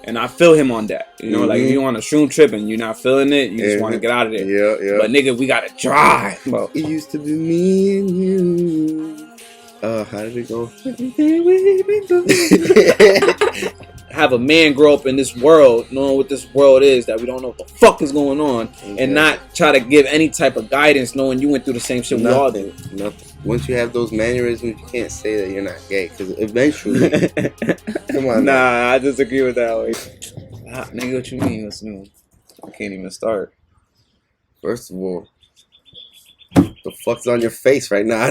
And I feel him on that. You know, like if you on a shroom trip and you're not feeling it, you just want to get out of there. Yeah. But nigga, we gotta drive, bro. It used to be me and you. How did it go? Have a man grow up in this world, knowing what this world is, that we don't know what the fuck is going on, and not try to give any type of guidance, knowing you went through the same shit we all did. Nothing. Once you have those mannerisms, you can't say that you're not gay, because eventually, come on. Nah, I disagree with that. Nigga, what you mean? What's new? I can't even start. First of all, the fuck's on your face right now,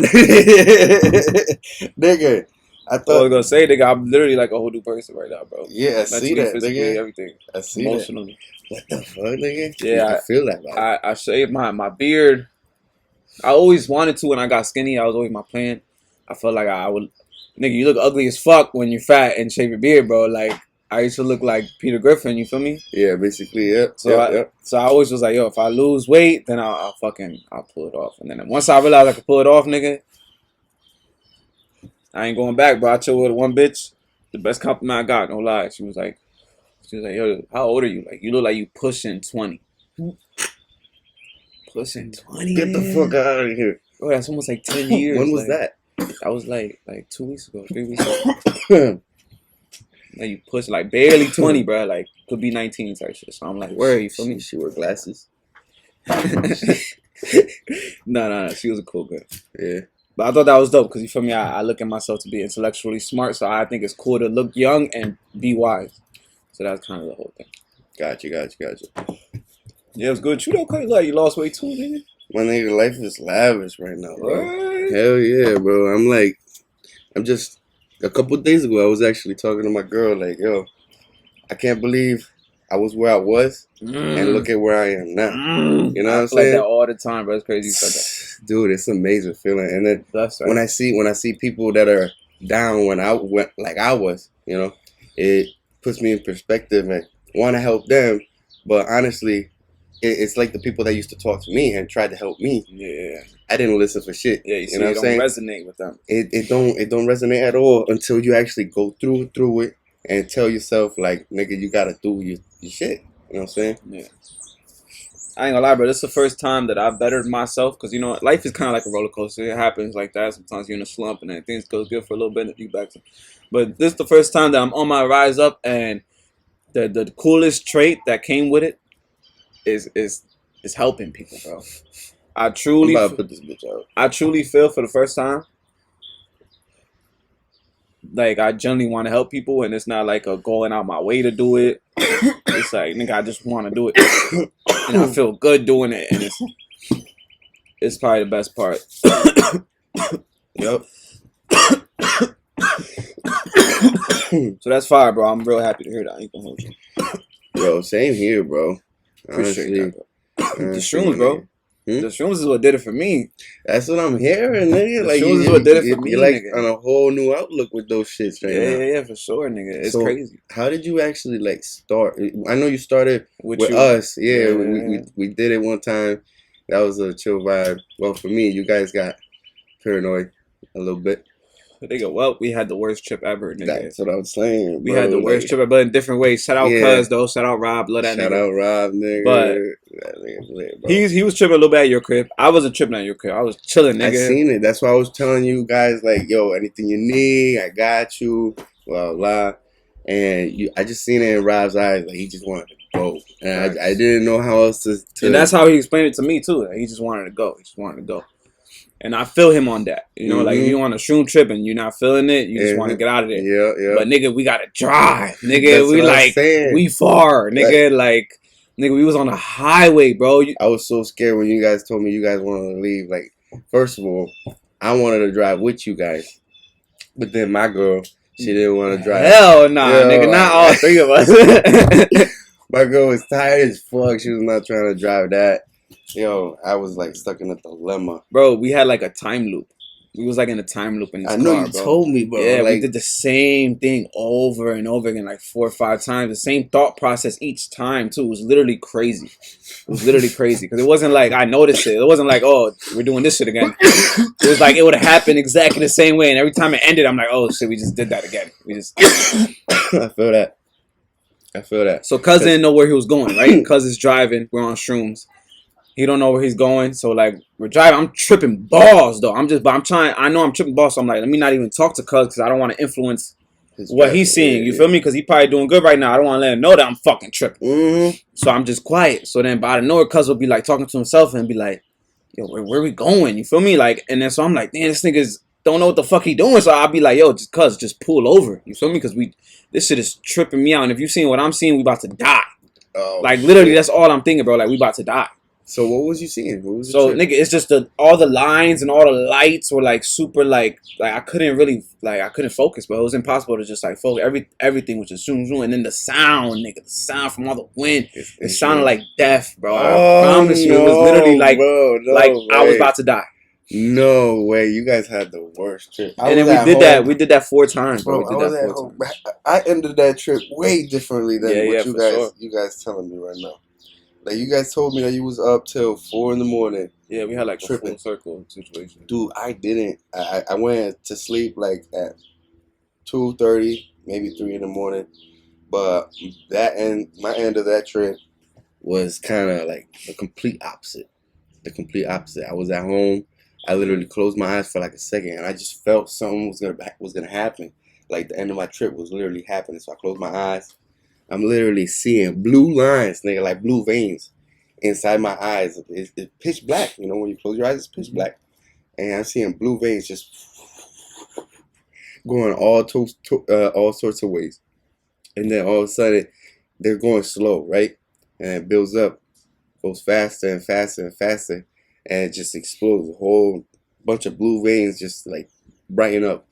nigga? I thought I was gonna say, nigga, I'm literally like a whole new person right now, bro. Yeah, I see that, nigga. Everything. I see emotionally. That. What the fuck, nigga? Yeah, I feel that. Bro. I shaved my beard. I always wanted to when I got skinny. I was always my plan. I felt like I would, nigga. You look ugly as fuck when you're fat and shave your beard, bro. Like I used to look like Peter Griffin. You feel me? Yeah, basically, yeah. So I always was like, yo, if I lose weight, then I'll pull it off. And then once I realized I could pull it off, nigga, I ain't going back, bro. I chilled with one bitch. The best compliment I got, no lie. She was like, yo, how old are you? Like, you look like you pushing 20. Pushing 20? Get the fuck out of here. Bro, that's almost like 10 years. When was that? That was like 2 weeks ago, 3 weeks ago. Like, you push like barely 20, bro. Like, could be 19 type shit. So I'm like, where you feel me? She wore glasses. No. She was a cool girl. Yeah. But I thought that was dope because you feel me. I look at myself to be intellectually smart, so I think it's cool to look young and be wise. So that's kind of the whole thing. Gotcha. Yeah, it was good. You know, cause like you lost weight too, nigga. My nigga, life is lavish right now, bro. What? Hell yeah, bro. I'm just. A couple of days ago, I was actually talking to my girl, like, yo, I can't believe I was where I was, and look at where I am now. You know what I'm saying? Like that all the time, bro. It's crazy you said that. Dude, it's an amazing feeling. And then that's right. when I see people that are down when I went like I was, you know, it puts me in perspective and want to help them. But honestly, it's like the people that used to talk to me and tried to help me. Yeah. I didn't listen for shit. Yeah, you know what I'm saying? Resonate with them. It don't resonate at all until you actually go through it and tell yourself, like, nigga, you gotta do your shit. You know what I'm saying? Yeah. I ain't gonna lie, bro. This is the first time that I've bettered myself because, you know, life is kind of like a roller coaster. It happens like that. Sometimes you're in a slump and then things go good for a little bit and you back to. But this is the first time that I'm on my rise up, and the coolest trait that came with it is helping people, bro. I'm about to put this bitch out. I truly feel for the first time, like I genuinely want to help people, and it's not like a going out my way to do it. It's like, nigga, I just want to do it, and I feel good doing it, and it's probably the best part. Yep. So that's fire, bro. I'm real happy to hear that. I ain't gonna hold you. Bro, same here, bro. Appreciate that, bro. The shrooms, bro. The shrooms is what did it for me. That's what I'm hearing, nigga. The like shrooms is what did it for me, you're like nigga. on a whole new outlook with those shits right now. Yeah, for sure, nigga. It's crazy. How did you actually like start? I know you started with you. us. Yeah, we did it one time. That was a chill vibe. Well, for me, you guys got paranoid a little bit. Nigga, well, we had the worst trip ever, nigga. That's what I was saying, bro. We had the worst trip ever, but in different ways. Shout out Cuz, though. Shout out Rob. Love that nigga. Shout out Rob, nigga. But that nigga's lit, bro. He was tripping a little bit at your crib. I wasn't tripping at your crib. I was chilling, nigga. I seen it. That's why I was telling you guys, like, yo, anything you need, I got you, blah, blah. And I just seen it in Rob's eyes. Like, he just wanted to go. And I didn't know how else to... And that's how he explained it to me, too. Like, he just wanted to go. He just wanted to go. And I feel him on that. You know, like if you on a shroom trip and you're not feeling it, you just want to get out of there. Yeah. But nigga, we gotta drive. Nigga, we like we far. Nigga, nigga, we was on the highway, bro. I was so scared when you guys told me you guys wanted to leave. Like, first of all, I wanted to drive with you guys. But then my girl, she didn't want to drive. Hell nah, nigga, not all three of us. My girl was tired as fuck. She was not trying to drive that. Yo, I was like stuck in a dilemma. Bro, we had like a time loop. We was like in a time loop in this car, I know you bro. told me, bro. Yeah, like, we did the same thing over and over again, like 4 or 5 times. The same thought process each time, too. It was literally crazy. It was literally crazy. Because it wasn't like I noticed it. It wasn't like, oh, we're doing this shit again. It was like it would have happened exactly the same way. And every time it ended, I'm like, oh, shit, we just did that again. We just... I feel that. I feel that. So Cuz didn't know where he was going, right? Cuz is driving. We're on Shrooms. He don't know where he's going. So like we're driving. I'm tripping balls though. But I'm trying. I know I'm tripping balls. So I'm like, let me not even talk to Cuz because I don't want to influence what he's seeing. You feel me? Because he probably doing good right now. I don't want to let him know that I'm fucking tripping. Mm-hmm. So I'm just quiet. So then, by the nowhere, Cuz will be like talking to himself and be like, "Yo, where we going?" You feel me? Like, and then so I'm like, "Damn, this nigga's don't know what the fuck he doing." So I'll be like, "Yo, just pull over." You feel me? Because this shit is tripping me out. And if you seen what I'm seeing, we about to die. Oh, like literally, that's all I'm thinking, bro. Like we about to die. So what was you seeing? What was So nigga, it's just all the lines and all the lights were like super like I couldn't really I couldn't focus, bro. It was impossible to just like focus. Everything was just zoom zoom, and then the sound, nigga, the sound from all the wind, it sounded like death, bro. I promise you, it was literally like I was about to die. No way, you guys had the worst trip. And then we did that 4 times, bro. We did that 4 times. I ended that trip way differently than what you guys telling me right now. Like you guys told me that you was up till 4 in the morning. Yeah, we had like a full circle situation. Dude, I didn't. I went to sleep like at 2:30, maybe 3 in the morning. But my end of that trip was kind of like the complete opposite. The complete opposite. I was at home. I literally closed my eyes for like a second, and I just felt something was gonna happen. Like the end of my trip was literally happening. So I closed my eyes. I'm literally seeing blue lines, nigga, like blue veins inside my eyes. It's pitch black. You know, when you close your eyes, it's pitch black. And I'm seeing blue veins just going all sorts of ways. And then all of a sudden, they're going slow, right? And it builds up, goes faster and faster and faster, and it just explodes. A whole bunch of blue veins just like brighten up.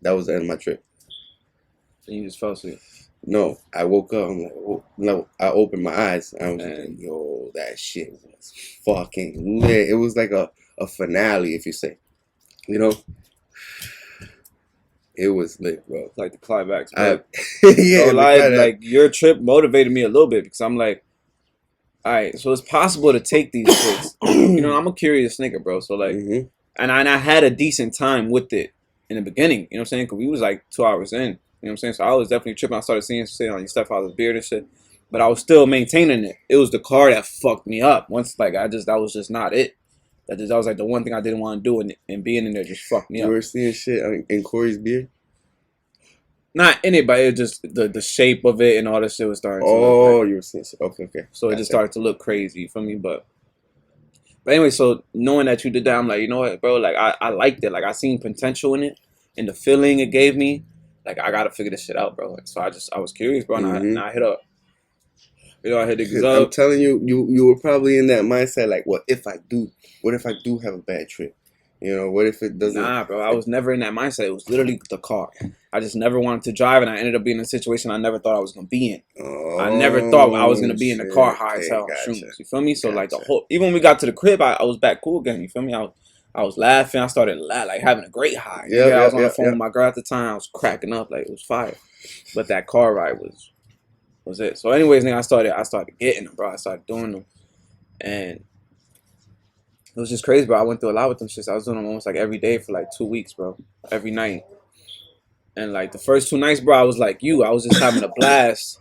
That was the end of my trip. And you just fell asleep. No, I woke up. I'm like, oh, no. I opened my eyes. I was like, yo, that shit was fucking lit. It was like a finale, if you say. You know? It was lit, bro. Like the climax, bro. Yeah, so like your trip motivated me a little bit because I'm like, all right, so it's possible to take these trips. You know, I'm a curious nigga, bro. So like, and I had a decent time with it in the beginning. You know what I'm saying? Because we was like 2 hours in. You know what I'm saying? So I was definitely tripping. I started seeing shit on your stepfather's beard and shit. But I was still maintaining it. It was the car that fucked me up. Once that was just not it. That was like the one thing I didn't want to do, and being in there just fucked me up. You were seeing shit in Corey's beard? Not in it, but it just the shape of it and all that shit was starting to look like, you were seeing shit. Okay. So it just started to look crazy, you feel me? But anyway, so knowing that you did that, I'm like, you know what, bro? Like I liked it. Like I seen potential in it and the feeling it gave me. Like I gotta figure this shit out, bro. Like, so I was curious, bro, and I hit up. You know, I hit the I'm telling you, you were probably in that mindset, like, what if I do have a bad trip? You know, what if it doesn't? Nah, bro, I was never in that mindset. It was literally the car. I just never wanted to drive, and I ended up being in a situation I never thought I was gonna be in. Oh, I never thought I was gonna be in the car high as hell. Gotcha. You feel me? So like even when we got to the crib, I was back cool again. You feel me? I was laughing. I started like having a great high. Yeah, I was on the phone with my girl at the time. I was cracking up like it was fire. But that car ride was it. So anyways, nigga, I started getting them, bro. I started doing them, and it was just crazy, bro. I went through a lot with them shits. I was doing them almost like every day for like 2 weeks, bro. Every night. And like the first 2 nights, bro, I was like you. I was just having a blast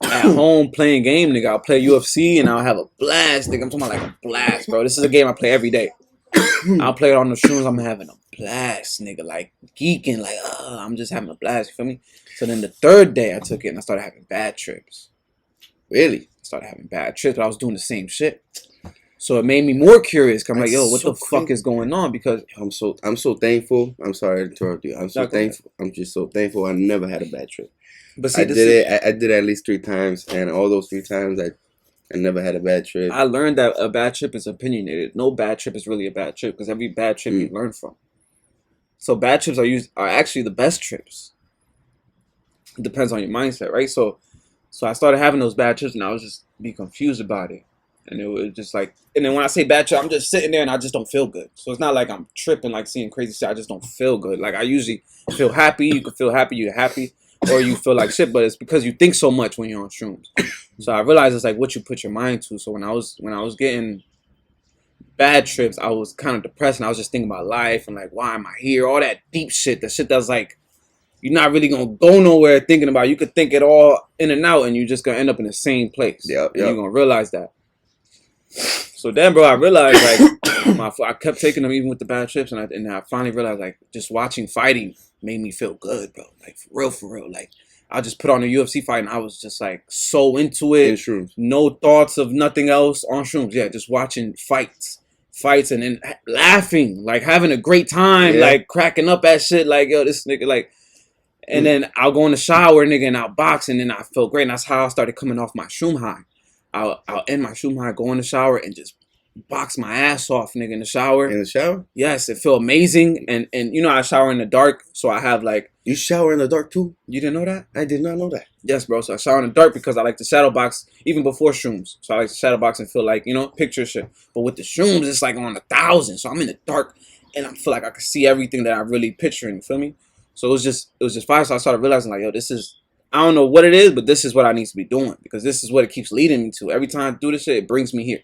at home playing game, nigga. I'll play UFC and I'll have a blast, nigga. I'm talking about like a blast, bro. This is a game I play every day. I'll play it on the Shrooms. I'm having a blast, nigga. Like geeking, like I'm just having a blast. You feel me? So then the 3rd day I took it and I started having bad trips. Really? I started having bad trips, but I was doing the same shit. So it made me more curious. Cause I'm like, yo, what the fuck is going on? Because I'm so thankful. I'm sorry to interrupt you. I'm so thankful. I'm just so thankful. I never had a bad trip. But see, I did it at least 3 times, and all those 3 times I never had a bad trip. I learned that a bad trip is opinionated. No bad trip is really a bad trip because every bad trip you learn from. So bad trips are actually the best trips. It depends on your mindset, right? So I started having those bad trips, and I was just be confused about it. And it was just like, and then when I say bad trip, I'm just sitting there and I just don't feel good. So it's not like I'm tripping, like seeing crazy shit. I just don't feel good. Like I usually feel happy. You can feel happy, you're happy, or you feel like shit. But it's because you think so much when you're on shrooms. So I realized it's like what you put your mind to. So when I was getting bad trips, I was kind of depressed and I was just thinking about life and like, why am I here? All that deep shit, the shit that's like you're not really gonna go nowhere thinking about it. You could think it all in and out, and you're just gonna end up in the same place. Yep, and you're gonna realize that. So then, bro, I realized like I kept taking them even with the bad trips, and I finally realized like just watching fighting made me feel good, bro. Like for real. Like I just put on a UFC fight, and I was just like so into it. In shrooms. No thoughts of nothing else on shrooms. Yeah, just watching fights, and then laughing, like having a great time, like cracking up at shit. Like yo, this nigga, like. And then I'll go in the shower, nigga, and I'll box, and then I feel great. And that's how I started coming off my shroom high. I'll end my shroom high, go in the shower, and just box my ass off, nigga, in the shower. In the shower? Yes, it felt amazing. And you know, I shower in the dark, so I have like... You shower in the dark too? You didn't know that? I did not know that. Yes, bro. So I shower in the dark because I like to shadow box even before shrooms. So I like to shadow box and feel like, you know, picture shit. But with the shrooms, it's like on 1,000. So I'm in the dark, and I feel like I can see everything that I'm really picturing. You feel me? So it was just fire. So I started realizing like, yo, this is, I don't know what it is, but this is what I need to be doing because this is what it keeps leading me to. Every time I do this shit, it brings me here.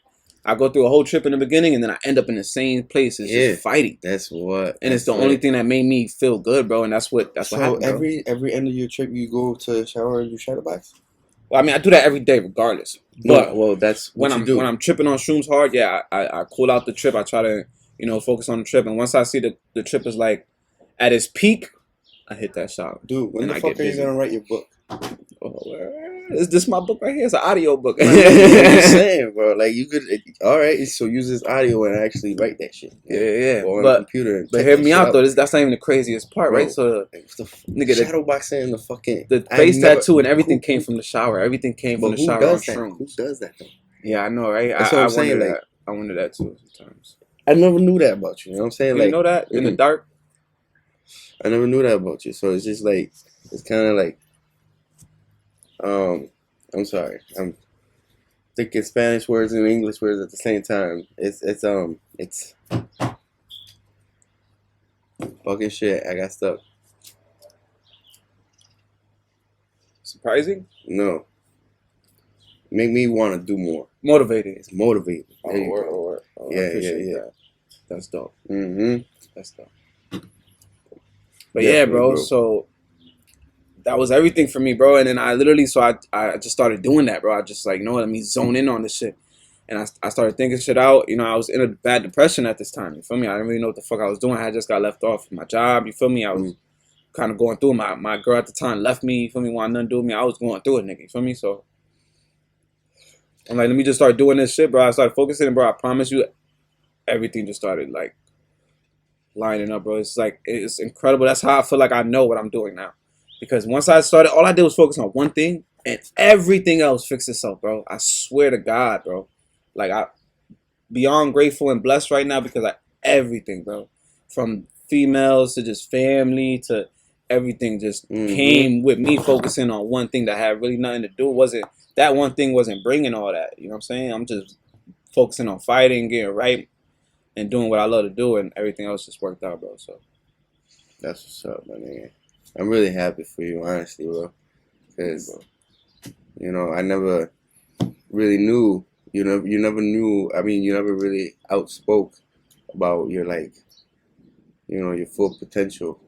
I go through a whole trip in the beginning, and then I end up in the same place. It's just fighting. That's what. And it's the only thing that made me feel good, bro. And that's what happened. So every end of your trip, you go to the shower and you shadow box. Well, I mean, I do that every day, regardless. But well, that's what when I'm tripping on shrooms hard. Yeah, I cool out the trip. I try to focus on the trip, and once I see the trip is like at its peak, I hit that shot. Dude, when the fuck are you gonna write your book? Is this my book right here? It's an audio book. I'm just saying, bro. Like you could, all right. So use this audio and actually write that shit. Yeah. Or on a computer. But hear me out though. That's not even the craziest part, bro, right? So nigga, shadow boxing and the face tattoo and everything came from the shower. Everything came from the shower on shrooms. Who does that though? Yeah, I know, right? That's what I'm saying. Like, I wonder that too sometimes. I never knew that about you. You know what I'm saying? You know that in the dark. I never knew that about you. So it's just like it's kind of like I'm sorry. I'm thinking Spanish words and English words at the same time. It's fucking shit. I got stuck. Surprising? No. Make me want to do more. Motivating. It's motivating. Oh, yeah. That's dope. That's dope. But yeah, bro. So that was everything for me, bro. And then I just started doing that, bro. I just like, you know what? Let me zone in on this shit. And I started thinking shit out. You know, I was in a bad depression at this time. You feel me? I didn't really know what the fuck I was doing. I had just got left off my job. You feel me? I was kind of going through it. My girl at the time left me. You feel me? Wanted nothing to do with me. I was going through it, nigga. You feel me? So I'm like, let me just start doing this shit, bro. I started focusing, bro. I promise you, everything just started like lining up, bro. It's like, it's incredible. That's how I feel like I know what I'm doing now. Because once I started, all I did was focus on one thing, and everything else fixed itself, bro. I swear to God, bro. Like, I beyond grateful and blessed right now because of everything, bro. From females to just family to everything just came with me focusing on one thing that had really nothing to do. That one thing wasn't bringing all that. You know what I'm saying? I'm just focusing on fighting, getting right, and doing what I love to do, and everything else just worked out, bro. So that's what's up, my nigga. I'm really happy for you, honestly, bro. Because, you know, I never really knew, you never knew, I mean, you never really outspoke about your, like, you know, your full potential.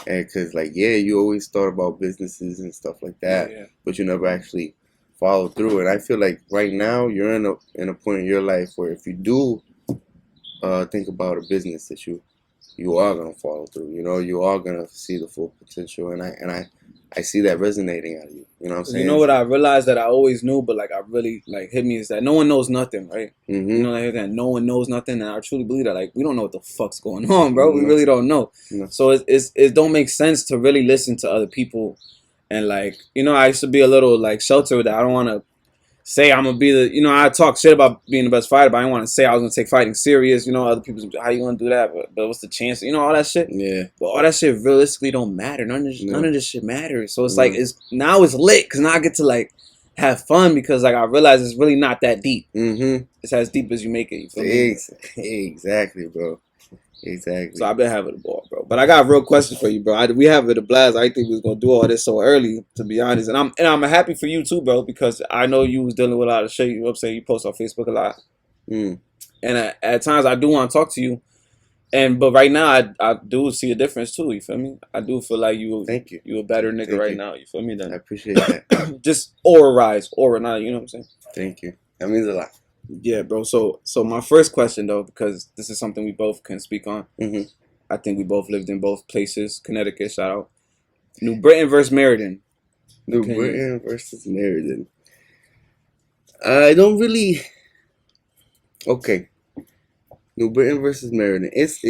And because, like, yeah, you always thought about businesses and stuff like that, but you never actually followed through. And I feel like right now you're in a point in your life where if you do think about a business that you are gonna follow through. You know, you are gonna see the full potential, and I see that resonating out of you. You know what I'm saying? You know what I realized that I always knew, but like I really like hit me is that no one knows nothing, right? You know, like that no one knows nothing, and I truly believe that like we don't know what the fuck's going on, bro. We really don't know. So it don't make sense to really listen to other people, and like you know, I used to be a little like sheltered with that. I don't want to say I'm gonna be the, you know, I talk shit about being the best fighter, but I didn't want to say I was gonna take fighting serious. You know, other people's, how you gonna do that? But what's the chance? You know, all that shit. Yeah. But all that shit realistically don't matter. None of this shit matters. So it's like now it's lit because now I get to like have fun because like I realize it's really not that deep. It's as deep as you make it. You feel me? Exactly, bro. Exactly. So I've been having the ball, bro. But I got a real question for you, bro. We have it a blast. I didn't think we was gonna do all this so early, to be honest. And I'm happy for you too, bro, because I know you was dealing with a lot of shit. You know what I'm saying? You post on Facebook a lot. And at times I do want to talk to you, But right now, I do see a difference too. You feel me? I do feel like Thank you. you a better nigga Thank right you. now. You feel me? I Then appreciate that. just aura, not you know what I'm saying? Thank you. That means a lot. Yeah, bro. So my first question though, because this is something we both can speak on. Hmm. I think we both lived in both places. Connecticut, shout out. New Britain versus Meriden. New Opinion. Britain versus Meriden. I don't really. Okay. New Britain versus Meriden. It's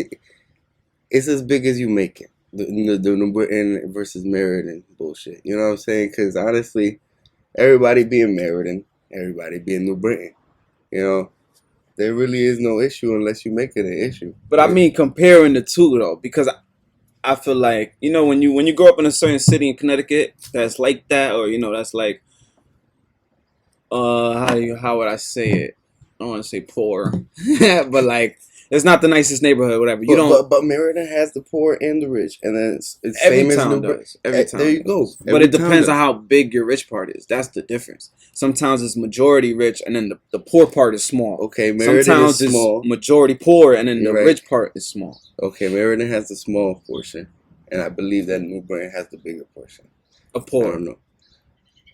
as big as you make it. The New Britain versus Meriden bullshit. You know what I'm saying? Because honestly, everybody being Meriden, everybody being New Britain. You know, there really is no issue unless you make it an issue. But I mean, comparing the two though, because I feel like when you grow up in a certain city in Connecticut that's like that, or that's like how would I say it? I don't want to say poor, but like it's not the nicest neighborhood, whatever. You don't. But Meriden has the poor and the rich, and then it's Every same as town New Britain. does. Every town. There you go. Does. But it depends on how big your rich part is. That's the difference. Sometimes it's majority rich, and then the poor part is small. Okay, Meriden sometimes is small. It's majority poor, and then the right. rich part is small. Okay, Meriden has the small portion, and I believe that New Britain has the bigger portion. Of poor. I don't know.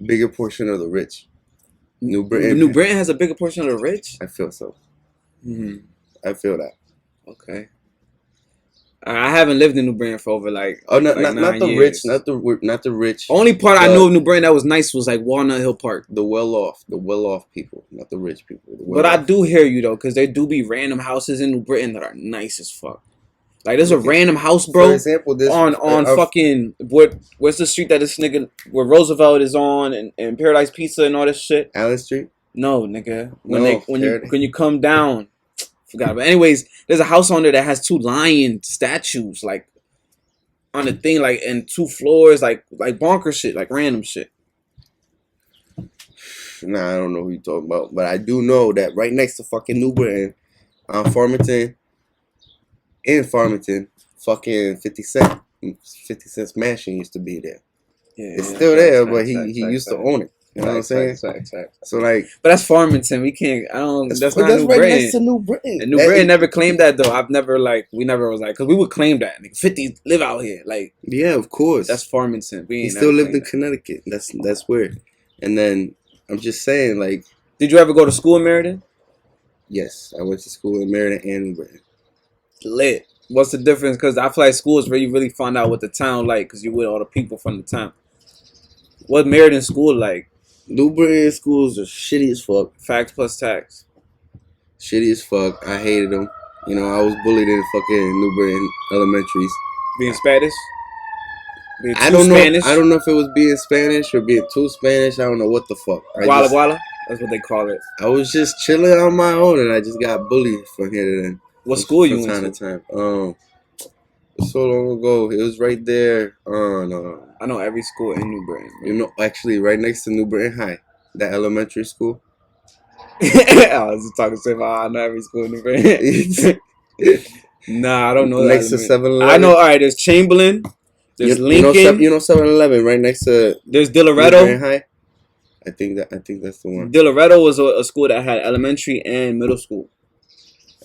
Bigger portion of the rich. New Britain. New Britain has a bigger portion of the rich. I feel so. Mm-hmm. I feel that. Okay. I haven't lived in New Britain for over not the years. rich, not the rich. Only part I knew of New Britain that was nice was like Walnut Hill Park. The well off people, not the rich people. But I do hear you though, because there do be random houses in New Britain that are nice as fuck. Like there's a random house, bro. For example, this on fucking where's the street that this nigga where Roosevelt is on and Paradise Pizza and all this shit. Allen Street. No, nigga. When you come down, forgot. But anyways, there's a house on there that has 2 lion statues like on the thing, like and 2 floors, like bonker shit, like random shit. Nah, I don't know who you talking about, but I do know that right next to fucking New Britain, on Farmington. In Farmington, fucking 50 Cent's mansion used to be there. Yeah, it's still there, but he used to own it. You know what I'm saying? So like, but that's Farmington. We can't. I don't. That's not New right Britain. next to New Britain. And New Britain never claimed that though. I've never we never was like, because we would claim that 50 live out here. Like, yeah, of course. That's Farmington. He still lived in Connecticut. That's weird. And then I'm just saying, like, did you ever go to school in Meriden? Yes, I went to school in Meriden and New Britain. Lit. What's the difference? Because I feel like school is where you really find out what the town like, because you're with all the people from the town. What Meriden school like? New Britain schools are shitty as fuck. Facts plus tax. Shitty as fuck. I hated them. You know, I was bullied in fucking New Britain elementaries. Being Spanish? I don't know. I don't know if it was being Spanish or being too Spanish. I don't know what the fuck. Guala Guala? That's what they call it. I was just chilling on my own, and I just got bullied from here to then. What school you went to? Time to time. So long ago, it was right there on. I know every school in New Britain. You know, actually, right next to New Britain High, that elementary school. I was just talking to I know every school in New Britain. Nah, I don't know. Next to 7-Eleven. I know. All right, there's Chamberlain. There's Lincoln. You know 7-Eleven right next to. There's Dilaretto. High. I think that's the one. Dilaretto was a school that had elementary and middle school.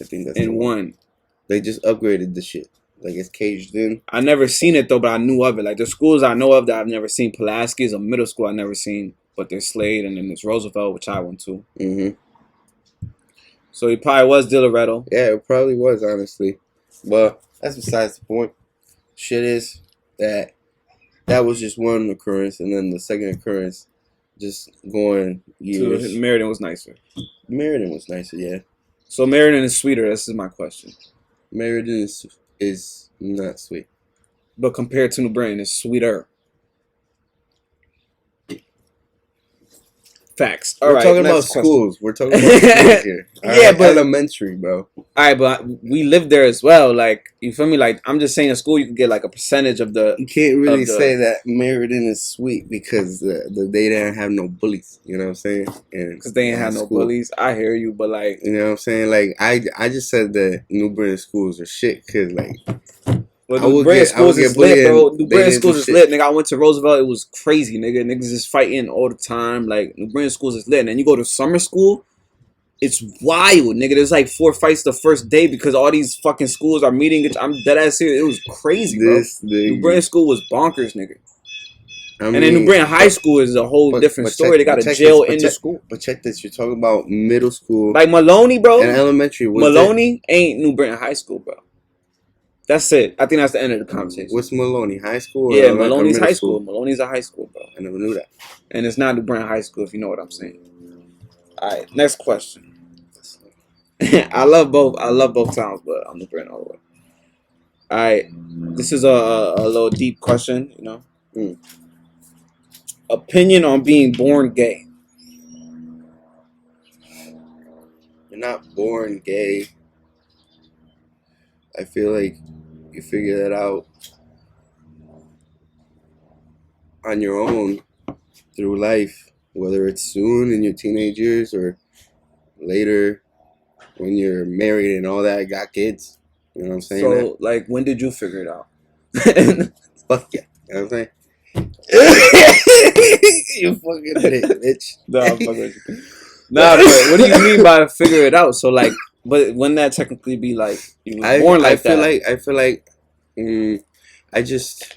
I think that's in one. They just upgraded the shit. Like it's caged in. I never seen it though, but I knew of it. Like the schools I know of that I've never seen. Pulaski is a middle school I've never seen, but there's Slade and then there's Roosevelt, which I went to. Mm-hmm. So it probably was Dilaretto. Yeah, it probably was, honestly. But that's besides the point. Shit is that was just one occurrence, and then the second occurrence, just going years. Meriden was nicer. Meriden was nicer, yeah. So Meriden is sweeter. This is my question. Meriden is not sweet, but compared to New Britain, it's sweeter. Facts. We're talking about schools. We're talking about schools here. Yeah, but elementary, bro. All right, but we lived there as well. Like, you feel me? Like, I'm just saying, in school, you can get like a percentage of the. You can't really say that Meriden is sweet because they didn't have no bullies. You know what I'm saying? Because they didn't have no bullies. I hear you, but like, you know what I'm saying? Like, I just said that New Britain schools are shit because like. Well, New Britain schools is lit, bro. New Britain schools is lit, nigga. I went to Roosevelt. It was crazy, nigga. Niggas just fighting all the time. Like, New Britain schools is lit. And then you go to summer school. It's wild, nigga. There's like 4 fights the first day because all these fucking schools are meeting. I'm dead ass serious. It was crazy, bro. This New nigga. Britain School was bonkers, nigga. I And then New mean, Britain High School is a whole different story. They got a jail in the school. But check this. You're talking about middle school Like Maloney, bro. and elementary. Maloney ain't New Britain High School, bro. That's it. I think that's the end of the conversation. What's Maloney? High school? Yeah, Maloney's high school. Maloney's a high school, bro. I never knew that. And it's not New Britain High School, if you know what I'm saying. All right, next question. I love both towns, but I'm New Britain all the way. All right, this is a little deep question, you know. Opinion on being born gay. You're not born gay. I feel like you figure that out on your own through life, whether it's soon in your teenage years or later when you're married and all that, got kids. You know what I'm saying? So, like, when did you figure it out? Fuck yeah. You know what I'm saying? You fucking idiot, bitch. No, I'm fucking with you. Nah, but what do you mean by figure it out? So, like, but wouldn't that technically be like you were born like that? I feel like I just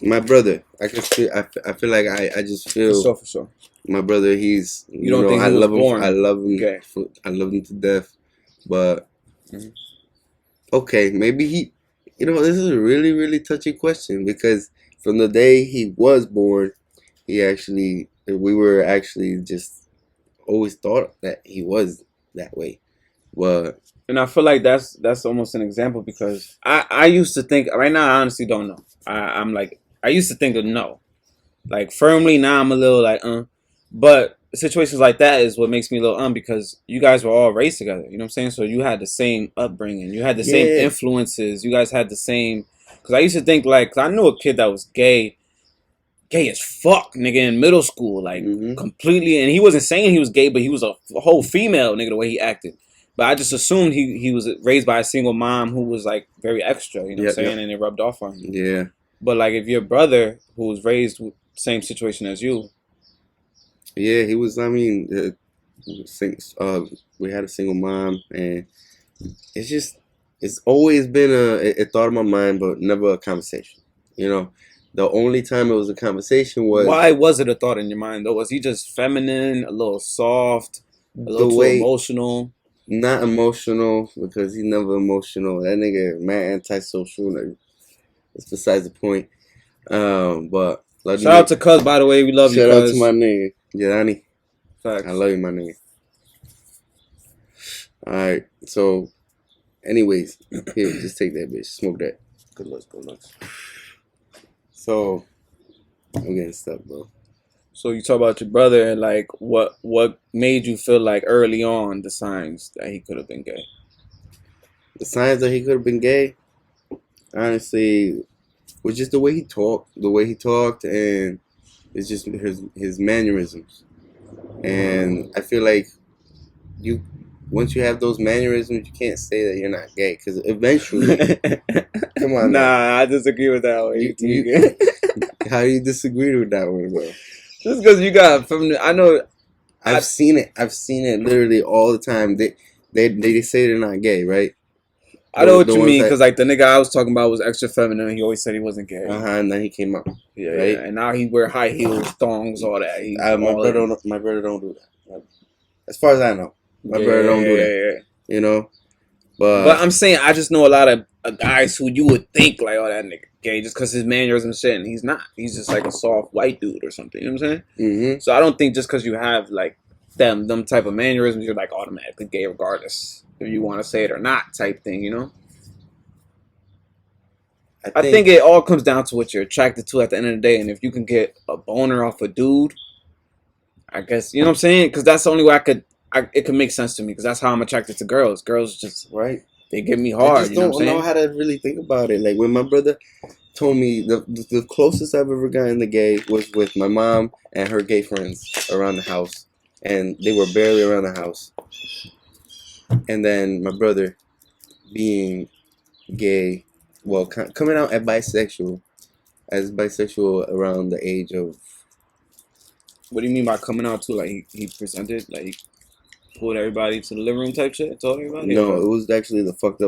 my brother. I feel like I just feel For sure. my brother. He's you don't think he was born? I love him. Okay. I love him to death. But okay, maybe he. You know, this is a really really touchy question because from the day he was born, we were actually just always thought that he was that way. But and I feel like that's almost an example because I used to think right now I honestly don't know. I'm like I used to think of no, like firmly. Now I'm a little like but situations like that is what makes me a little because you guys were all raised together. You know what I'm saying? So you had the same upbringing, you had the same influences, you guys had the same. Because I used to think like 'cause I knew a kid that was gay as fuck, nigga, in middle school, like completely, and he wasn't saying he was gay, but he was a whole female nigga the way he acted. But I just assumed he was raised by a single mom who was like very extra, you know what I'm saying, and it rubbed off on him. yeah. But like if your brother who was raised with the same situation as you, yeah, he was. I mean, we had a single mom, and it's always been a thought in my mind, but never a conversation. You know. The only time it was a conversation was... Why was it a thought in your mind, though? Was he just feminine, a little soft, a little too emotional? Not emotional, because he's never emotional. That nigga, man, antisocial. It's besides the point. But... Shout out to Cuz, by the way. We love you, Cuz. Shout out to my nigga. Jelani. Facts. I love you, my nigga. Alright, so... Anyways, here, just take that bitch. Smoke that. Good looks. So, I'm getting stuck, bro. So you talk about your brother and like what made you feel like early on the signs that he could have been gay? The signs that he could have been gay, honestly, was just the way he talked. And it's just his mannerisms. And I feel like once you have those mannerisms, you can't say that you're not gay because eventually. Come on. Nah, man. I disagree with that one. How do you disagree with that one, bro? Just because you got feminine. I know. I've seen it. I've seen it literally all the time. They say they're not gay, right? I know what you mean because like the nigga I was talking about was extra feminine. He always said he wasn't gay. And then he came out. Yeah, right. Yeah. And now he wear high heels, thongs, all that. My brother don't do that. As far as I know. My brother don't do that. Yeah. You know? But I'm saying I just know a lot of guys who you would think like, oh, that nigga gay just because his mannerisms and shit, and he's not. He's just like a soft white dude or something. You know what I'm saying? So I don't think just because you have like them type of mannerisms, you're like automatically gay regardless if you want to say it or not type thing. You know? I think it all comes down to what you're attracted to at the end of the day, and if you can get a boner off a dude, I guess you know what I'm saying. Because that's the only way it can make sense to me because that's how I'm attracted to girls. Girls just they get me hard. I just don't know how to really think about it. Like when my brother told me the closest I've ever gotten to gay was with my mom and her gay friends around the house, and they were barely around the house. And then my brother being gay, well, coming out as bisexual around the age of. What do you mean by coming out too? Like he presented like. pulled everybody to the living room type shit. Told everybody. No, it was actually the fucked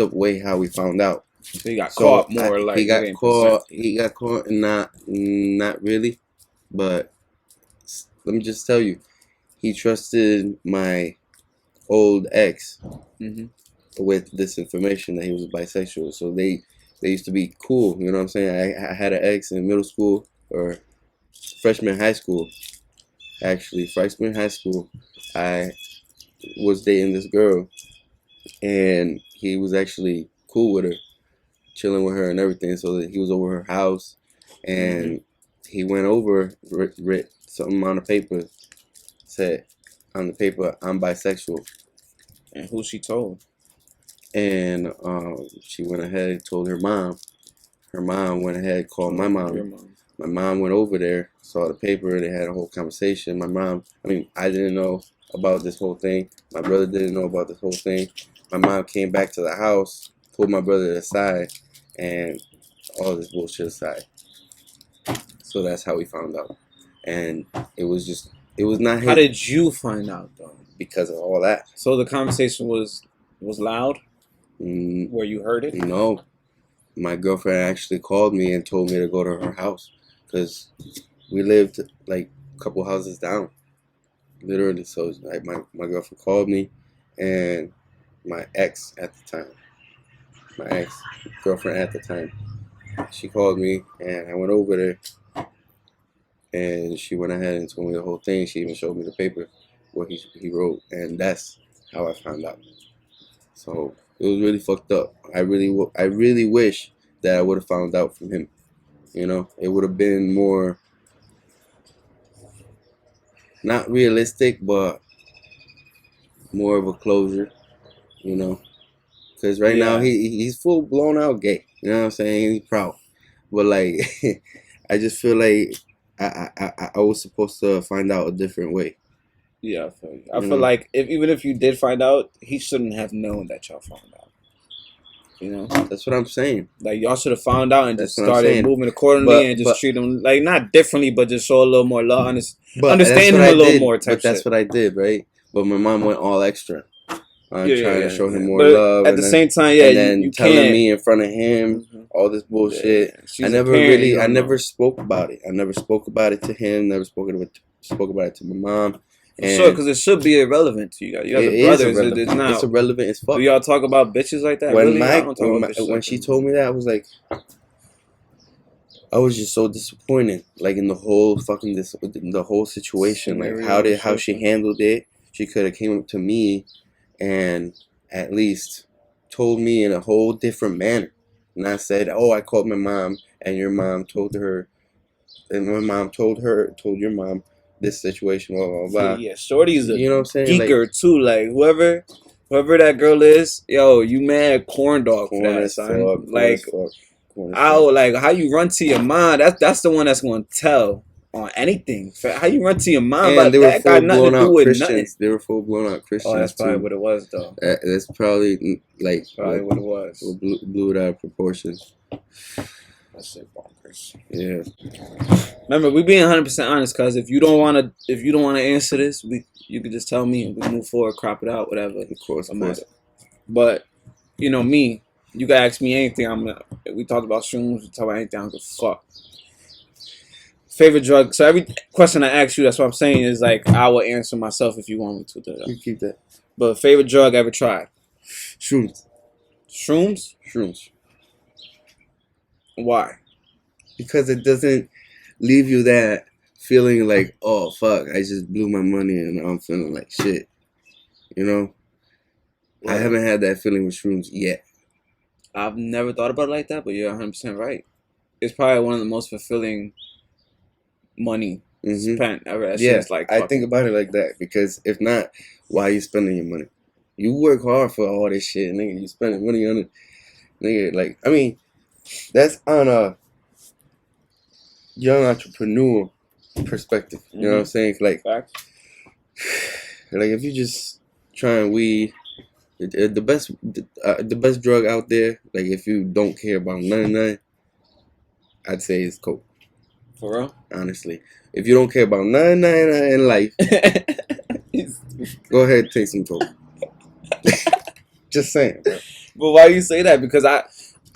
up way how we found out. So he got So caught more like he got getting caught. present. He got caught, and not really, but let me just tell you, he trusted my old ex Mm-hmm. with this information that he was bisexual. So they used to be cool. You know what I'm saying? I had an ex in middle school or freshman high school. Actually, freshman high school, I was dating this girl, and he was actually cool with her, chilling with her and everything. So that he was over her house, and he went over, writ something on the paper, said on the paper, "I'm bisexual." And who she told? And she went ahead, told her mom. Her mom went ahead, called my mom. Your mom. My mom went over there, saw the paper. They had a whole conversation. I didn't know about this whole thing. My brother didn't know about this whole thing. My mom came back to the house, pulled my brother aside, and all this bullshit aside. So that's how we found out. And it was not How did you find out though? because of all that. So the conversation was loud, Mm, where you heard it. no, my girlfriend actually called me and told me to go to her house because we lived like a couple houses down, literally. So like my girlfriend called me, and my ex at the time, my ex girlfriend at the time, she called me, and I went over there, and she went ahead and told me the whole thing. She even showed me the paper what he wrote, and that's how I found out. So it was really fucked up. I really wish that I would have found out from him. You know, it would have been more not realistic, but more of a closure. You know, because right now Yeah. he's full blown out gay. You know what I'm saying? He's proud, but like I just feel like I was supposed to find out a different way. Yeah, I feel you. I You feel know, like even if you did find out, he shouldn't have known that y'all found out. You know, that's what I'm saying. like y'all should have found out and That's just what I'm started saying. moving accordingly and just But treat him like not differently, but just show a little more love, But understand him a little more type That's shit. what I did, right? But my mom went all extra on Yeah, trying yeah, to show him yeah. more But love, at the same time, yeah, and then you telling can't. me in front of him Mhm. all this bullshit. Yeah. She's a parent, I don't never know. spoke about it. I never spoke about it to him. Never spoke about it to my mom. For sure, And because it should be irrelevant to you guys. You guys it are is brothers. irrelevant. It's not. It's irrelevant as fuck. Do y'all talk about bitches like that? When Really? I don't talk about bitches when like she that. told me that, I was like, I was just so disappointed, like in the whole the whole situation, like Scenario, how she handled it. She could have came up to me and at least told me in a whole different manner, and I said, "Oh, I called my mom, and your mom told her, and my mom told your mom this situation, blah blah blah." Yeah, Shorty's a You know what I'm saying? Like geeker too. Like whoever that girl is, yo, you mad corn dog for corn that, as son. fuck, corn as Like fuck, corn as how fuck. like how you run to your mom. That's the one that's gonna tell on anything. How you run to your mom, And but they were that got full nothing blown to do out with nothing. Christians. They were full blown out Oh, that's Christians probably too. what it was though. That's probably like Probably what it was. blew it out of proportion. That shit bonkers. Yeah. Remember, we being 100% honest, cause if you don't wanna answer this, you could just tell me and we move forward, crop it out, whatever. Of course, No matter. But you know me, you can ask me anything. We talked about shrooms, we talk about anything. I don't give a fuck. Favorite drug. So every question I ask you, that's what I'm saying is like I will answer myself if you want me to. You keep that. But favorite drug ever tried? Shrooms. Shrooms. Shrooms. Why? Because it doesn't leave you that feeling like, oh fuck, I just blew my money and I'm feeling like shit. You know? I haven't had that feeling with shrooms yet. I've never thought about it like that, but you're 100% right. It's probably one of the most fulfilling money spent ever. That shit Yeah, is like I think about it like that because if not, why are you spending your money? You work hard for all this shit, nigga. You spending money on it, nigga. Like, I mean, that's on a young entrepreneur perspective. You know what I'm saying? Like, Facts. like if you just trying weed, the best drug out there. Like, if you don't care about none, I'd say it's coke. For real? Honestly, if you don't care about none in life, Go ahead, take some coke. Just saying, bro. But why you say that? Because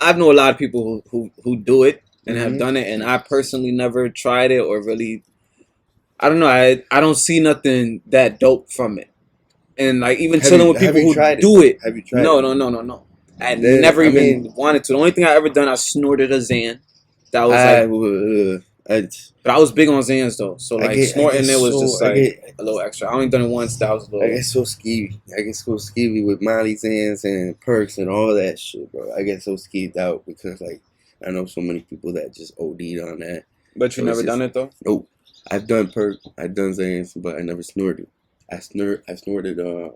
I've know a lot of people who do it and have done it, and I personally never tried it or really. I don't know. I don't see nothing that dope from it. And like even chilling with people who do it. Have you tried No, it? no. I never even wanted to. The only thing I ever done, I snorted a Xan. That was but I was big on Xans though. So like snorting it was just like a little extra. I only done it once. That was a little. I get so skeevy. I get so skeevy with Molly Xans and perks and all that shit, bro. I get so skeeved out because like I know so many people that just OD'd on that. But you never done it though? Nope. I've done perk. I've done Xans, but I never snorted. I snorted. Oh,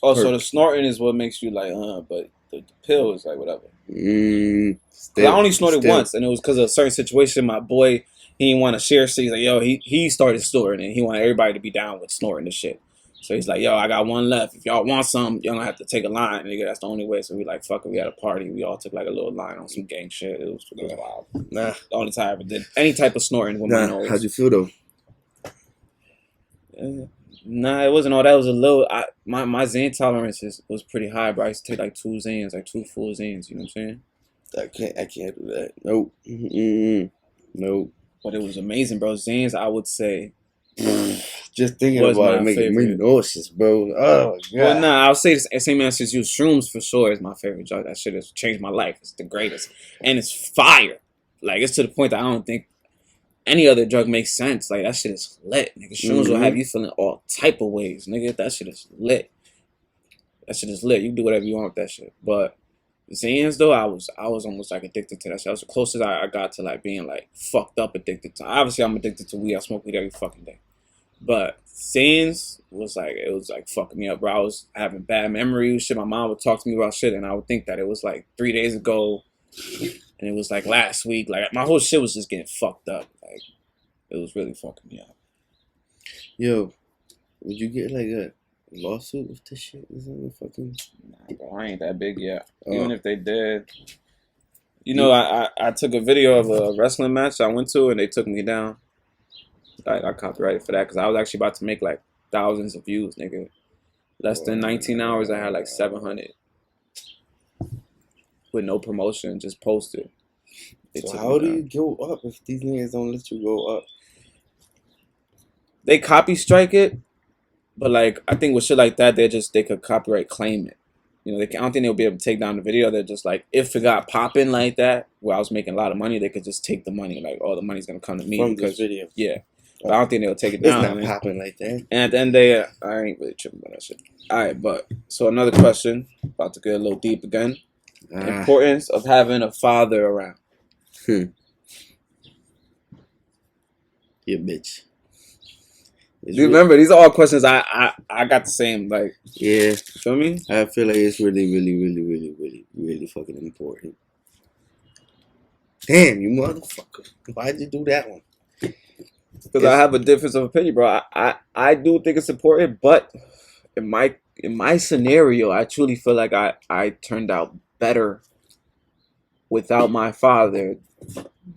perk. So the snorting is what makes you like, but the pill is like whatever. I only snorted once, and it was because of a certain situation. My boy, he didn't want to share shit. He's like, yo, he started snorting, and he wanted everybody to be down with snorting the shit. So he's like, yo, I got one left. If y'all want some, y'all gonna have to take a line, nigga. That's the only way. So we like, fuck it. We had a party. We all took like a little line on some gang shit. It was wild. Nah. The only time I ever did any type of snorting with my nose. How'd you feel though? Nah, it wasn't all that. It was a little. My Xan tolerance was pretty high, but I used to take like 2 Xans, like 2 full Xans. You know what I'm saying? I can't do that. Nope. Nope. But it was amazing, bro. Xans, I would say. Just thinking about it making me nauseous, bro. Oh god. Well, nah, I'll say the same answer as you. Shrooms for sure is my favorite drug. That shit has changed my life. It's the greatest, and it's fire. Like it's to the point that I don't think any other drug makes sense. Like that shit is lit, nigga. Shrooms will have you feeling all type of ways, nigga. That shit is lit. That shit is lit. You can do whatever you want with that shit. But Xans though, I was almost like addicted to that shit. That was the closest I got to like being like fucked up addicted to. Obviously, I'm addicted to weed. I smoke weed every fucking day. But Xans was like fucking me up, bro. I was having bad memories. Shit, my mom would talk to me about shit, and I would think that it was like 3 days ago, and it was like last week. Like my whole shit was just getting fucked up. Like it was really fucking me up. Yo, would you get like a lawsuit with this shit? Isn't it fucking? Nah, bro, I ain't that big yet. Even if they did, you know, I took a video of a wrestling match I went to, and they took me down. I got copyrighted for that because I was actually about to make like thousands of views, nigga. Less than 19 hours, I had like 700 with no promotion, just posted. So how do you go up if these niggas don't let you go up? They copy strike it, but like I think with shit like that, they could copyright claim it. You know, I don't think they'll be able to take down the video. They're just like, if it got popping like that, where I was making a lot of money, they could just take the money. Like, oh, the money's gonna come to me from this video. Yeah. But I don't think they'll take it down. It's not popping like that. And at the end of the day, I ain't really tripping about that shit. Alright, but so another question, about to get a little deep again. Importance of having a father around. Yeah, bitch. You remember, these are all questions I got the same, like, yeah. Feel me? I feel like it's really fucking important. Damn, you motherfucker. Why'd you do that one? Because I have a difference of opinion, bro. I do think it's important, but in my scenario, I truly feel like I turned out better without my father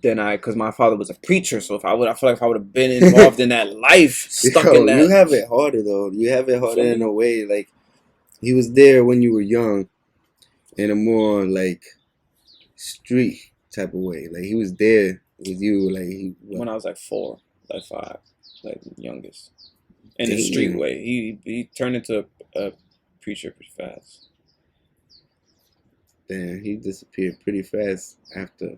than because my father was a preacher. So I feel like if I would have been involved in that life, stuck in that. You have it harder though. You have it harder in a way. Like he was there when you were young, in a more like street type of way. Like he was there with you. Like when I was like 4. Like 5, like youngest, in the street way. He turned into a preacher pretty fast. Damn, he disappeared pretty fast after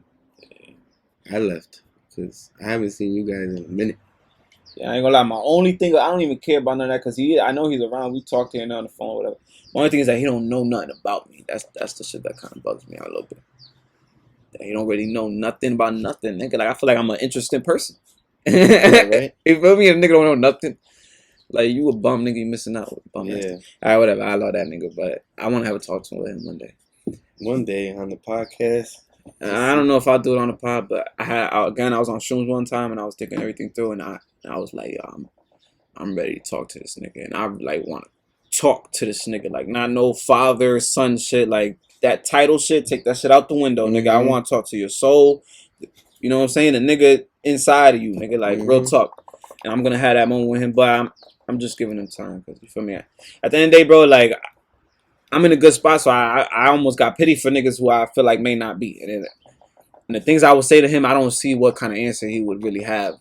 I left because I haven't seen you guys in a minute. Yeah, I ain't gonna lie. My only thing, I don't even care about none of that because I know he's around. We talk to him on the phone, or whatever. My only thing is that he don't know nothing about me. That's the shit that kind of bugs me out a little bit. That he don't really know nothing about nothing, nigga. Like I feel like I'm an interesting person. Right? You feel me? If a nigga don't know nothing, like you a bum nigga, you missing out. Bum yeah. Alright, whatever. I love that nigga, but I want to have a talk to him one day. One day on the podcast. I don't know if I'll do it on the pod, but I was on Shrooms one time and I was thinking everything through, and I was like, yo, I'm ready to talk to this nigga, and I like want to talk to this nigga, like not no father son shit, like that title shit. Take that shit out the window, nigga. I want to talk to your soul. You know what I'm saying? The nigga inside of you, nigga, like real talk. and I'm gonna have that moment with him. But I'm just giving him time because you feel me. At the end of the day, bro, like I'm in a good spot, so I almost got pity for niggas who I feel like may not be. And the things I would say to him, I don't see what kind of answer he would really have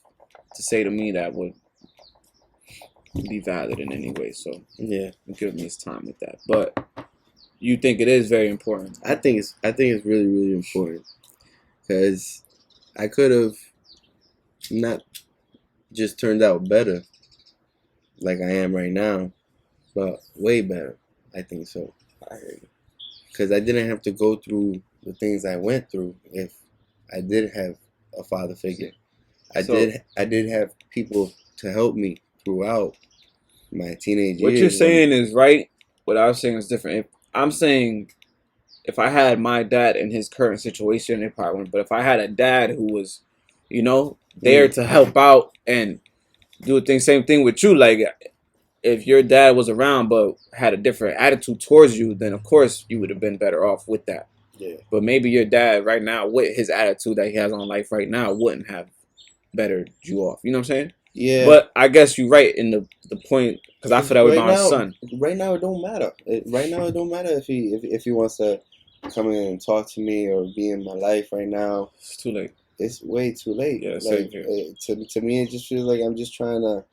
to say to me that would be valid in any way. So Yeah, I'm giving me his time with that. But you think it is very important? I think it's really really important because I could have not just turned out better like I am right now, but way better. I think so. I hear you. Because I didn't have to go through the things I went through if I did have a father figure. I So did have people to help me throughout my teenage what you're years. saying is right. What I was saying is different. If, I'm saying if I had my dad in his current situation, it probably wouldn't. But if I had a dad who was, there to help out and do the thing, same thing with you. Like if your dad was around but had a different attitude towards you, then of course you would have been better off with that. Yeah. But maybe your dad right now, with his attitude that he has on life right now, wouldn't have bettered you off. You know what I'm saying? Yeah. But I guess you're right in the point because I feel that way about my son. Right now, it don't matter. Right now, it don't matter if he wants to come in and talk to me or be in my life. Right now, It's too late. it's way too late. Yeah, like to me, it just feels like I'm just trying to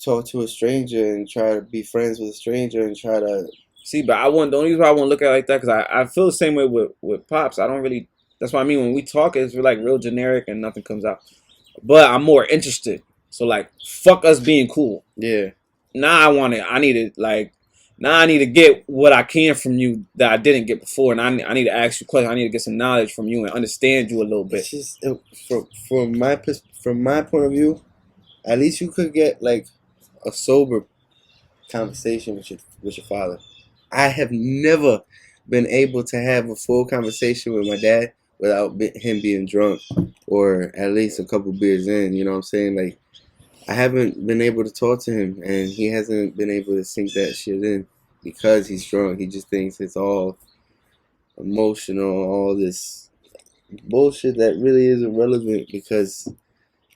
talk to a stranger and try to be friends with a stranger and try to. See, but the only reason why I won't look at it like that because I feel the same way with pops. I don't really. That's what I mean when we talk. It's like real generic and nothing comes out. But I'm more interested. So like, fuck us being cool. Yeah. Now I want it. I need it. Like now I need to get what I can from you that I didn't get before, and I need to ask you questions. I need to get some knowledge from you and understand you a little bit. It's just from my point of view, at least you could get like a sober conversation with your father. I have never been able to have a full conversation with my dad without him being drunk or at least a couple beers in. You know what I'm saying? Like I haven't been able to talk to him, and he hasn't been able to sink that shit in because he's drunk. He just thinks it's all emotional, all this bullshit that really isn't relevant because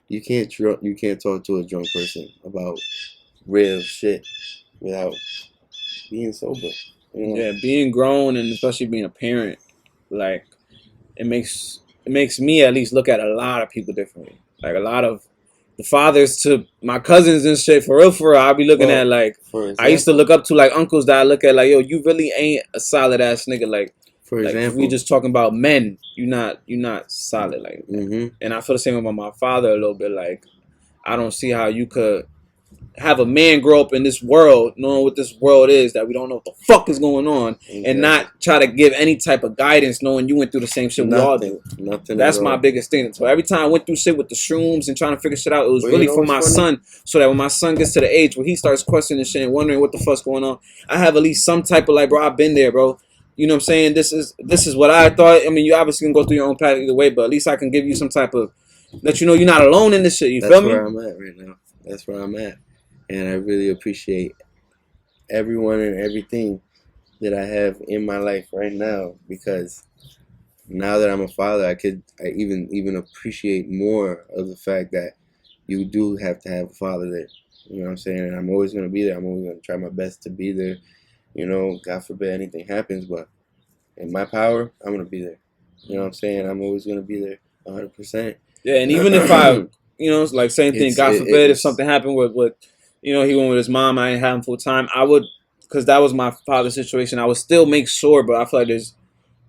you can't talk to a drunk person about real shit without being sober. You know? Yeah, being grown and especially being a parent, like it makes me at least look at a lot of people differently. Like a lot of the fathers to my cousins and shit, for real, I'll be looking at like I used to look up to like uncles that I look at like, yo, you really ain't a solid ass nigga. Like for example, if we just talking about men, you're not solid. Like, and I feel the same about my father a little bit. Like, I don't see how you could have a man grow up in this world, knowing what this world is, that we don't know what the fuck is going on, and not try to give any type of guidance, knowing you went through the same shit we all do. Nothing. That's my biggest thing. So every time I went through shit with the shrooms and trying to figure shit out, it was really for my son, so that when my son gets to the age where he starts questioning shit and wondering what the fuck's going on, I have at least some type of like, bro, I've been there, bro. You know what I'm saying? This is what I thought. I mean, you obviously can go through your own path either way, but at least I can give you some type of let you know you're not alone in this shit. You feel me? That's where I'm at right now. That's where I'm at. And I really appreciate everyone and everything that I have in my life right now, because now that I'm a father, I even appreciate more of the fact that you do have to have a father there. You know what I'm saying? And I'm always going to be there. I'm always going to try my best to be there. You know, God forbid anything happens, but in my power, I'm going to be there. You know what I'm saying? I'm always going to be there 100%. Yeah, and even if I, it's like same thing. God forbid if something happened with he went with his mom, I didn't have him full time, I would, because that was my father's situation, I would still make sure, but I feel like there's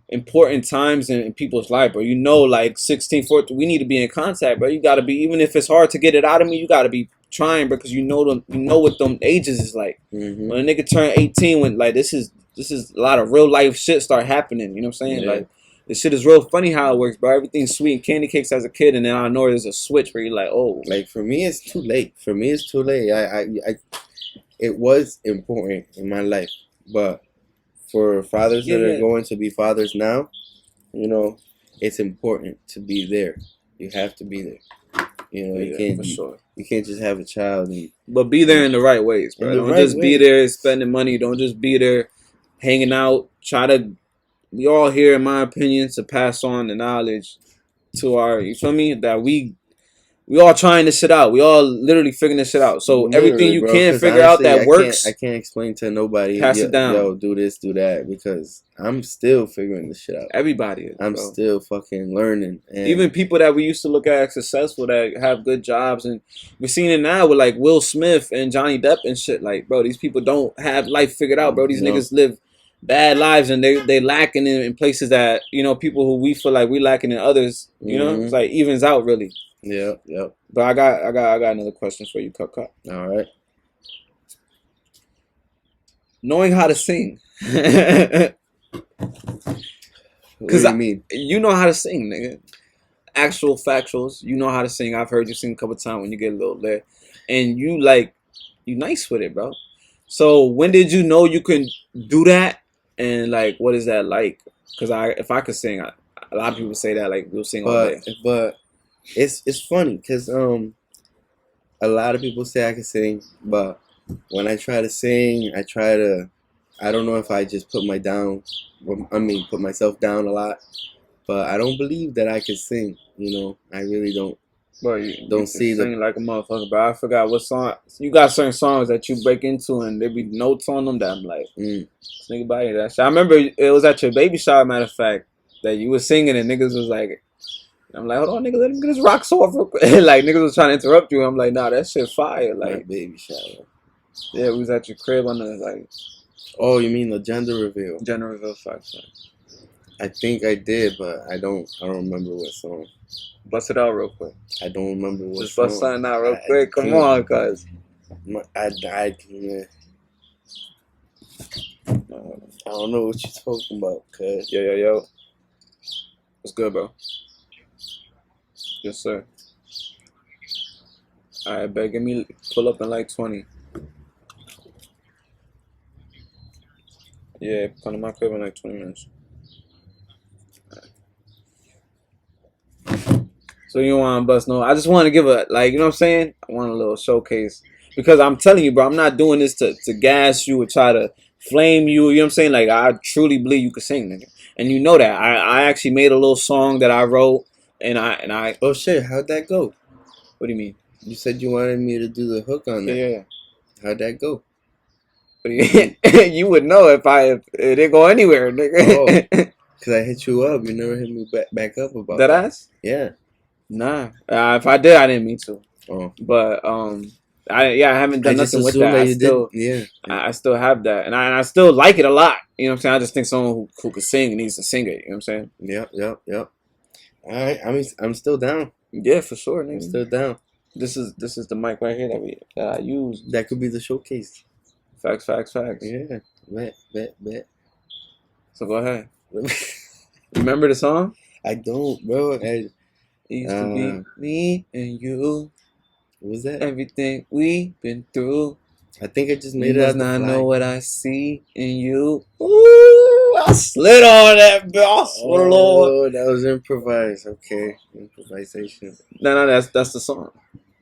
important times in people's life, bro. Like 16, 14, we need to be in contact, bro. You got to be, even if it's hard to get it out of me, you got to be trying, because you know what them ages is like. When a nigga turn 18, when like this is a lot of real life shit start happening, you know what I'm saying? Like this shit is real funny how it works, bro. Everything's sweet and candy cakes as a kid, and then I know there's a switch where you're like, oh. Like for me, it's too late. It was important in my life, but for fathers that are going to be fathers now, it's important to be there. You have to be there. You can't just have a child. But be there in the right ways, bro. Don't just be there spending money. Don't just be there hanging out. We all here, in my opinion, to pass on the knowledge to our, you feel me? That we We all trying this shit out. We all literally figuring this shit out. So everything Literally, you bro. can Because figure out honestly, that works, I can't explain to nobody. pass it down. Yo, do this, do that, because I'm still figuring this shit out. Everybody is, I'm bro. still fucking learning. And Even people that we used to look at as successful that have good jobs, and we're seeing it now with like Will Smith and Johnny Depp and shit. Like, bro, these people don't have life figured out, bro. These no, niggas live bad lives, and they lacking in places that, you know, people who we feel like we lacking in others. You know, it's like evens out really. yep. But I got another question for you, Cut. All right. Knowing how to sing. What do you mean? You know how to sing, nigga. Actual factuals. You know how to sing. I've heard you sing a couple times when you get a little lit, and you nice with it, bro. So when did you know you can do that? And like, what is that like? Because if I could sing, a lot of people say that like we'll sing all day. But it's funny because a lot of people say I can sing, but when I try to sing, I don't know if I just put myself down a lot, but I don't believe that I can sing. You know, I really don't. Bro, you Don't see the. sing like a motherfucker, but I forgot what song. You got certain songs that you break into, and there be notes on them that I'm like, this nigga body that shit. I remember it was at your baby shower, matter of fact, that you were singing, and niggas was like, I'm like, hold on, nigga, let him get his rocks off real quick. Like, niggas was trying to interrupt you. I'm like, nah, that shit fire. My Like, baby shower. yeah, we was at your crib on the, like, Oh, you mean the gender reveal? gender reveal facts. I think I did, but I don't remember what song. Bust it out real quick. I don't remember what Just song. bust something out real I quick. Come can't. on, cuz. I died. Man. I don't know what you're talking about, cuz. Yo. What's good, bro? Yes, sir. Alright, bet. Give me pull up in like 20. Yeah, come to my crib in like 20 minutes. So you want to bust no? I just want to give a, like, you know what I'm saying? I want a little showcase because I'm telling you, bro, I'm not doing this to gas you or try to flame you. You know what I'm saying? Like, I truly believe you can sing, nigga, and you know that. I actually made a little song that I wrote, and I. Oh shit! How'd that go? What do you mean? You said you wanted me to do the hook on that. Yeah. How'd that go? What do you, you would know if it didn't go anywhere, nigga. Oh, cause I hit you up. You never hit me back up about That ass? Yeah. Nah. If I did, I didn't mean to. Oh. But I haven't done nothing with that. I still have that, and I still like it a lot. You know what I'm saying? I just think someone who could sing needs to sing it. You know what I'm saying? Yep. All right. I mean, I'm still down. Yeah, for sure, nigga. I'm still down. This is the mic right here that I use. That could be the showcase. Facts. Yeah. Bet. So go ahead. Remember the song? I don't, bro. It used to be me and you. What was that? Everything we've been through. I think I just made You it. does not know what I see in you. Ooh, I slid on that, boss. Oh, Lord. that was improvised. Okay, improvisation. No, that's the song.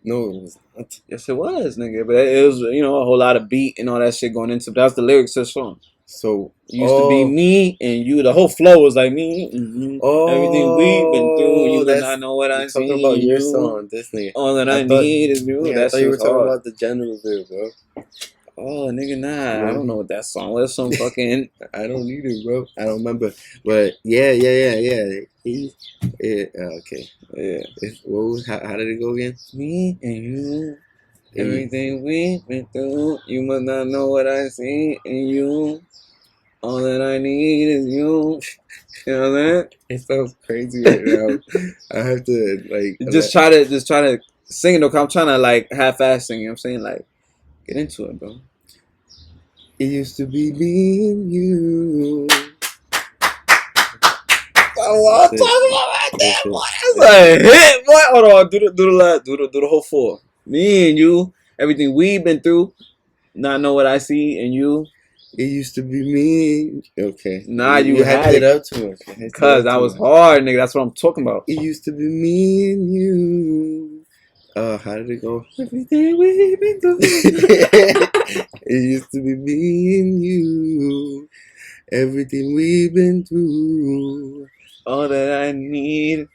No, it was not. Yes, it was, nigga. But it was, you know, a whole lot of beat and all that shit going into it. That's the lyrics to the song. So It used to be me and you. The whole flow was like me. Mm-hmm. Everything we've been through. You do not know what I see. Talking about your song, this nigga. All that I need is you. Yeah, I thought you were talking about the gender reveal, bro. Oh, nigga, nah. I don't know what that song was. Some fucking. I don't need it, bro. I don't remember. But yeah. Okay. Yeah. How did it go again? Me and you. Everything we've been through. You must not know what I see in you. All that I need is you. You know what I'm saying? It sounds crazy right now. I have to like Just try to sing it though. 'Cause I'm trying to like half-ass sing. You know what I'm saying? Like, get into it, bro. It used to be me and you. Oh, I'm talking about right there, boy. That's a hit, boy. Hold on, do the whole four. Me and you, everything we've been through. Not know what I see in you. It used to be me. Okay. Nah, you had it up to it. Cause that was hard, nigga. That's what I'm talking about. It used to be me and you. How did it go? Everything we've been through. It used to be me and you. Everything we've been through. All that I need.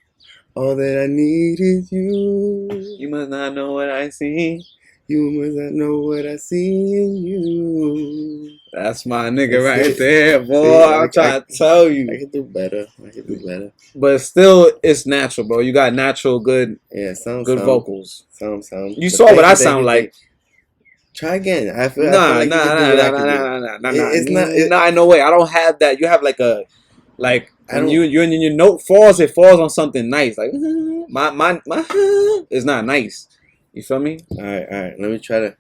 All that I need is you. You must not know what I see. You must not know what I see in you. That's my nigga That's right it. there, boy. See, I'm trying to tell I you. can do better. I can do better. But still, it's natural, bro. You got natural, good Yeah, sound. vocals. Sound. You But saw what I thank sound you, like. Try again. I feel Nah, like you nah, can do nah, what I nah, can nah, do. nah, nah, nah, nah, It's not. nah. No way. I don't have that. You have like I when don't. you and your note falls, it falls on something nice. Like my is not nice. You feel me? All right. Let me try to.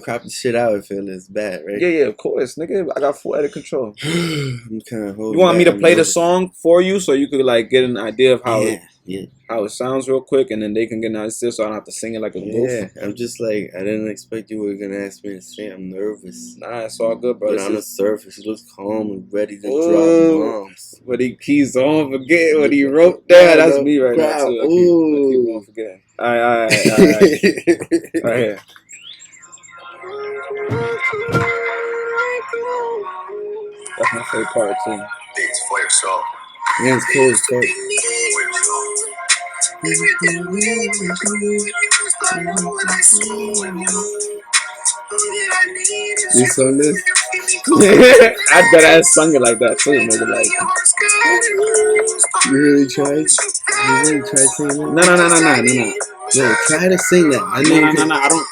Crop the shit out if it's bad, right? Yeah, of course, nigga. I got full edit control. I'm kind of You holding want me back. to I'm play the nervous. song for you so you could like get an idea of Yeah. how it sounds real quick, and then they can get an idea so I don't have to sing it like a goof. Yeah, I'm just like, I didn't expect you were gonna ask me to sing. I'm nervous. Nah, it's all good, bro. But This on the is surface, he looks calm and ready to Ooh. drop bombs. What he keys on forget what he wrote down. That's me right now Crowd. too. I keep on forgetting. All right. Right here. That's my favorite part too. It's for yourself. Yeah, it's cool as fuck. You sung this? I bet I sung it like that too, nigga. Like, you really tried? You really tried singing that? No. No, try to sing that. I know. No. I don't.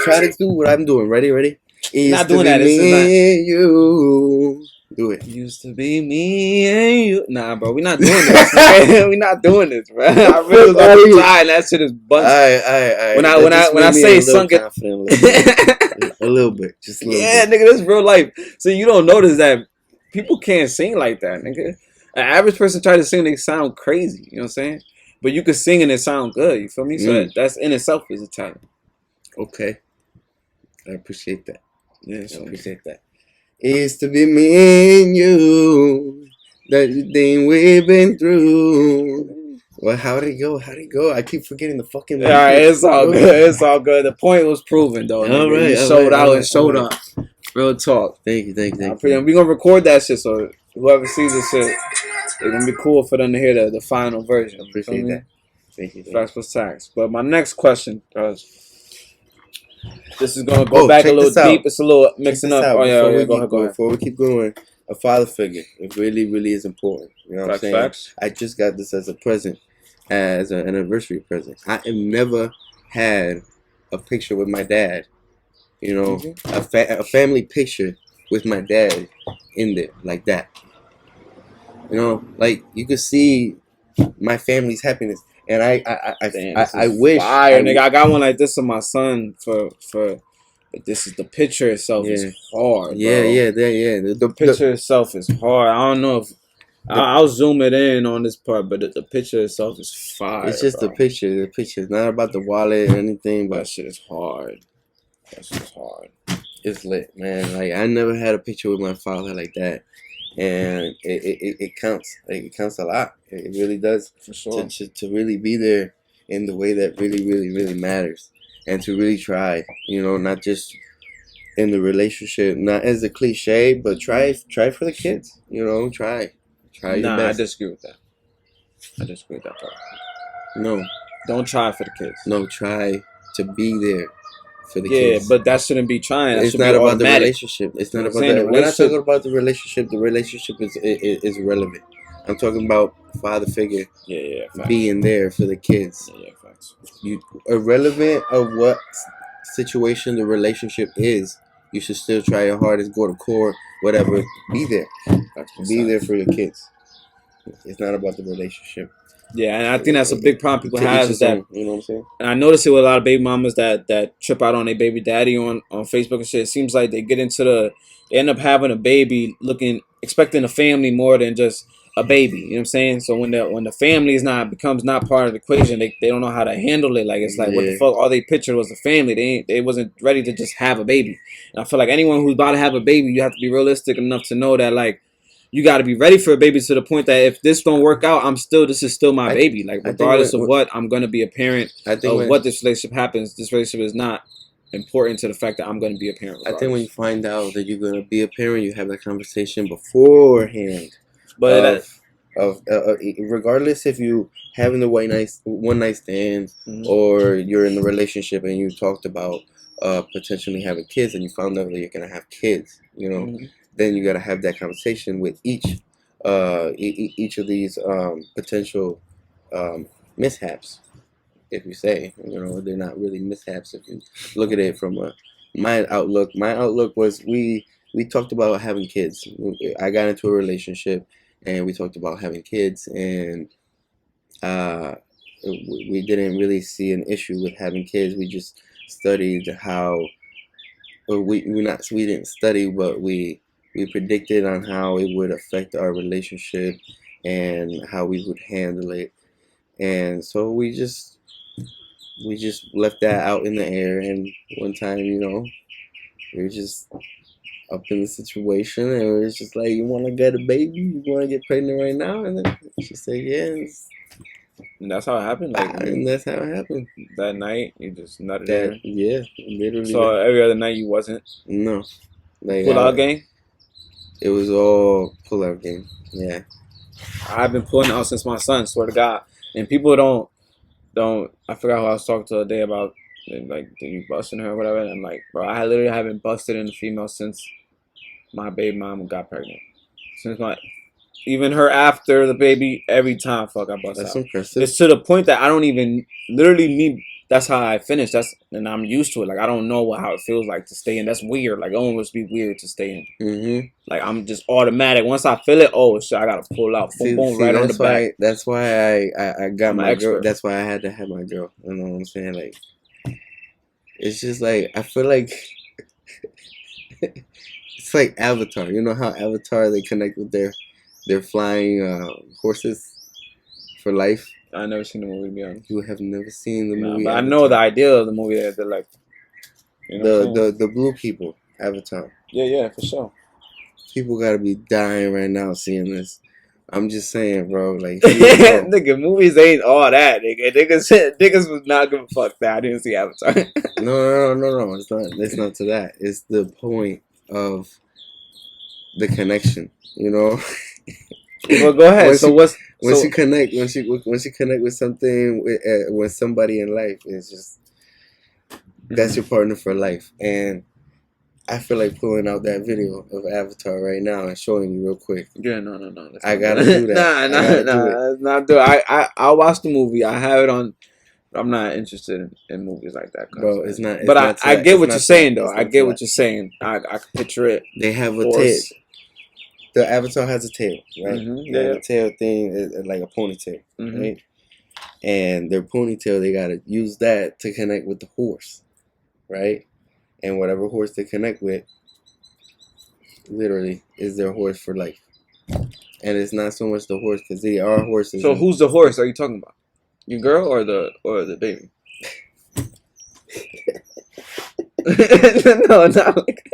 Try to do what I'm doing. Ready? You're not Used to doing be that. This is not. me and you. Do it. Used to be me and you. Nah, bro, we not doing this. We not doing this, bro. I really was about to try, and that shit is bunch. Alright. When I say sunk it, a little bit, just a little yeah, bit. nigga, this is real life. So you don't notice that people can't sing like that, nigga. An average person try to sing, they sound crazy. You know what I'm saying? But you can sing and it sound good. You feel me? So that's in itself is a talent. Okay, I appreciate that. Yeah, I appreciate that. It used to be me and you. That thing we've been through. Well, how'd it go? I keep forgetting the fucking. All right, it's all good. It's all good. The point was proven, though. All right, you showed out and showed up. Real talk. Thank you. We gonna record that shit, so whoever sees this shit, it's gonna be cool for them to hear the final version. Appreciate that. Thank you. Facts plus tax. But my next question, this is gonna go back a little deep. It's a little mixing up. Oh yeah, go ahead. Before we keep going, a father figure. It really is important. You know what I'm saying? Facts. I just got this as a present, as an anniversary present. I have never had a picture with my dad. You know, a family picture with my dad in there like that. You know, like you could see my family's happiness, and I wish. Fire, nigga. I got one like this of my son for. This is the picture itself is hard. Bro. Yeah. The picture itself is hard. I don't know if I'll zoom it in on this part, but the picture itself is fire. It's just the picture. The picture is not about the wallet or anything, but that shit is hard. That shit is hard. It's lit, man. Like I never had a picture with my father like that, and it counts. Like it counts a lot. It really does. For sure. To really be there in the way that really matters, and to really try. You know, not just in the relationship, not as a cliche, but try for the kids. You know, try your best. I disagree with that. I disagree with that part. No, don't try for the kids. No, try to be there for the kids. Yeah, but that shouldn't be trying. That it's should not be about automatic. the relationship. It's not about that. We're not talking about the relationship. The relationship is relevant. I'm talking about father figure. Yeah. Being there for the kids. Yeah, facts. You irrelevant of what situation the relationship is. You should still try your hardest, go to court, whatever. Be there. Be there for your kids. It's not about the relationship. Yeah, and I think that's a big problem people have is that, you know what I'm saying? And I notice it with a lot of baby mamas that trip out on their baby daddy on Facebook and shit. It seems like they end up having a baby expecting a family more than just a baby. You know what I'm saying? So when the family becomes not part of the equation, they don't know how to handle it. Like it's like what the fuck? All they pictured was a family. They wasn't ready to just have a baby. And I feel like anyone who's about to have a baby, you have to be realistic enough to know that like you got to be ready for a baby to the point that if this don't work out, this is still my baby. Like regardless of what, I'm gonna be a parent. What this relationship happens, this relationship is not important to the fact that I'm gonna be a parent. Regardless. I think when you find out that you're gonna be a parent, you have that conversation beforehand. But of regardless if you having the one night stand Mhm. or you're in a relationship and you talked about potentially having kids and you found out that you're gonna have kids, you know, Mhm. then you gotta have that conversation with each of these potential mishaps. If you say, you know, they're not really mishaps if you look at it from my outlook. My outlook was we talked about having kids. I got into a relationship and we talked about having kids, and uh, we didn't really see an issue with having kids. We just studied how, or we didn't study, but we predicted on how it would affect our relationship and how we would handle it. And so we just left that out in the air. And one time, you know, we were just up in the situation, and it was just like, you want to get a baby, you want to get pregnant right now? And then she said yes. And that's how it happened. Like And that's how it happened. that night, you just nutted That, in. yeah, literally. So every other night you wasn't. No, like Pull out game. it was all pull out game. Yeah. I've been pulling out since my son. Swear to God. And people don't. I forgot who I was talking to the other day about. Like, did you busting her or whatever? And I'm like, bro, I literally haven't busted in a female since my baby mom got pregnant. Since my even her after the baby, every time fuck I bust That's out. impressive. It's to the point that I don't even literally me. That's how I finish. And I'm used to it. Like I don't know how it feels like to stay in. That's weird. Like it almost be weird to stay in. Mm-hmm. Like I'm just automatic. Once I feel it, oh shit, I gotta pull out. Boom, boom, right on the back. That's why I got I'm an my girl. expert. That's why I had to have my girl. You know what I'm saying? Like, it's just like I feel like it's like Avatar. You know how Avatar they connect with their flying horses for life. I never seen the movie, to be honest. You have never seen the Nah, movie but I Avatar. know the idea of the movie that they're like, you know, the blue people Avatar. yeah, for sure. People gotta be dying right now seeing this. I'm just saying, bro. Like, Nigga, movies ain't all that, nigga. Niggas was not gonna fuck that. I didn't see Avatar. no. It's not. It's not to that. It's the point of the connection. You know. Well, go ahead. Once you connect with something with somebody in life, it's just that's your partner for life. And I feel like pulling out that video of Avatar right now and showing you real quick. Yeah, no. I gotta do that. Nah. Let's not do it. I'll watch the movie. I have it on. I'm not interested in movies like that, bro. It's not. But I get what you're saying, though. I get what you're saying. I can picture it. They have a tail. The Avatar has a tail, right? Mm-hmm, yeah. The tail thing is like a ponytail, right? And their ponytail, they gotta use that to connect with the horse, right? And whatever horse they connect with, literally, is their horse for life. And it's not so much the horse because they are horses. So who's the horse? Are you talking about? Your girl or the baby? No, not like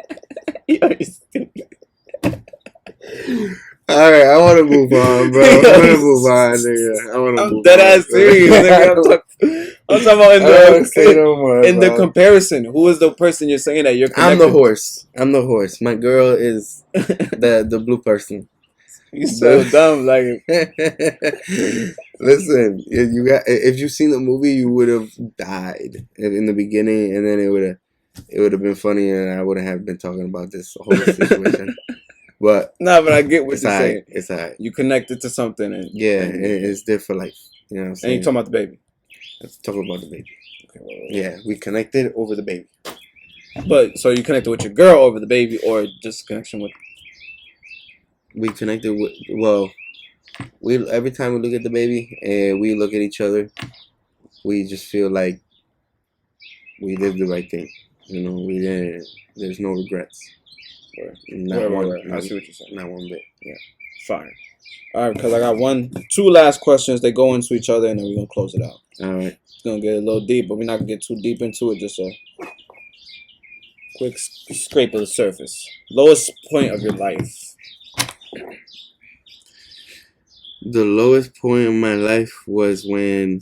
you're stupid. All right, I want to move on, bro. I want to move on, nigga. I'm dead ass serious, nigga. I'm talking about in the comparison. Who is the person you're saying that you're connected? I'm the horse. My girl is the blue person. You so dumb, like. Listen, if you seen the movie, you would have died in the beginning, and then it would have been funny, and I wouldn't have been talking about this whole situation. But but I get what you're saying. It's alright. You connected to something, and it's there for life. You know what I'm saying? And you talking about the baby. Let's talk about the baby. Okay, well, yeah, we connected over the baby. But so you connected with your girl over the baby, or just connection with? We connected with we every time we look at the baby and we look at each other, we just feel like we did the right thing. You know, we didn't. There's no regrets. Not one. I see what you're saying. Not one bit. Yeah. Fine. All right, because I got two last questions. They go into each other, and then we're gonna close it out. All right. It's gonna get a little deep, but we're not gonna get too deep into it. Just a quick scrape of the surface. Lowest point of your life. The lowest point in my life was when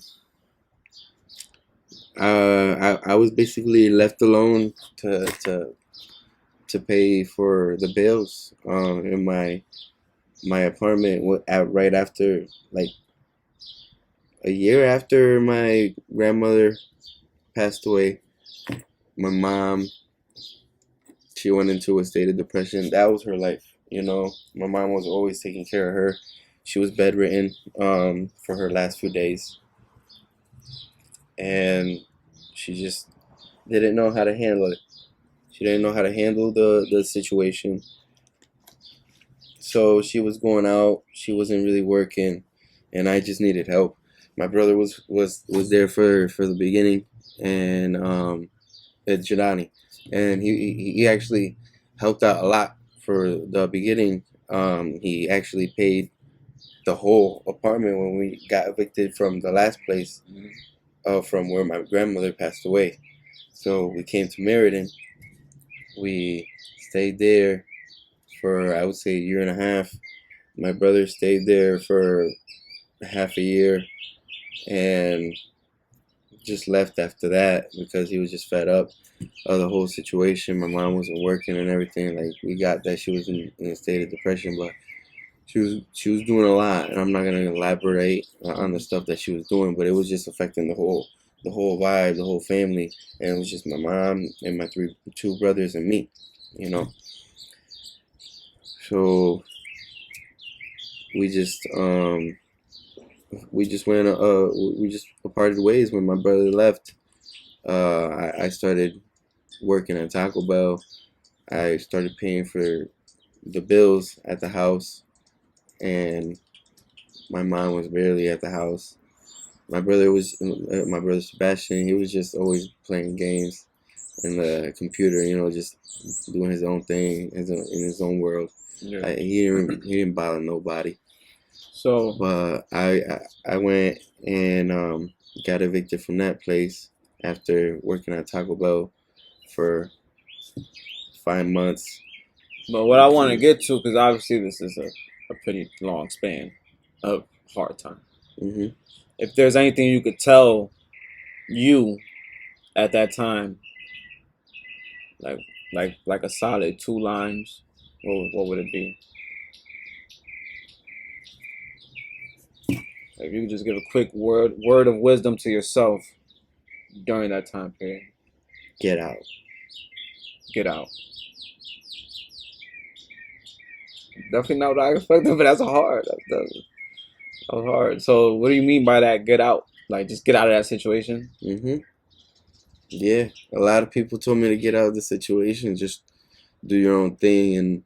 I was basically left alone to pay for the bills in my my apartment right after, like a year after my grandmother passed away. My mom, she went into a state of depression. That was her life, you know. My mom was always taking care of her. She was bedridden for her last few days, and she just didn't know how to handle it. She didn't know how to handle the situation. So she was going out. She wasn't really working, and I just needed help. My brother was there for the beginning, and at Jadani, and he actually helped out a lot for the beginning. He actually paid the whole apartment when we got evicted from the last place, from where my grandmother passed away. So we came to Meriden. We stayed there for, I would say, a year and a half. My brother stayed there for half a year and just left after that because he was just fed up of the whole situation. My mom wasn't working and everything. Like, we got that she was in a state of depression, but she was doing a lot, and I'm not gonna elaborate on the stuff that she was doing, but it was just affecting the whole vibe, the whole family, and it was just my mom and my two brothers and me, you know. So we just went we just parted ways when my brother left. I started working at Taco Bell. I started paying for the bills at the house, and my mom was barely at the house. My brother Sebastian. He was just always playing games in the computer, you know, just doing his own thing in his own world. Yeah. He didn't bother nobody. So, But I went and got evicted from that place after working at Taco Bell for 5 months. but what I want to get to, because obviously this is a pretty long span of hard time. hmm If there's anything you could tell you at that time, like like a solid 2 lines, what would it be? If you could just give a quick word of wisdom to yourself during that time period. Get out. Get out. Definitely not what I expected, but that's hard. That was hard. So what do you mean by that? Get out. Like, just get out of that situation. hmm Yeah, a lot of people told me to get out of the situation, just do your own thing, and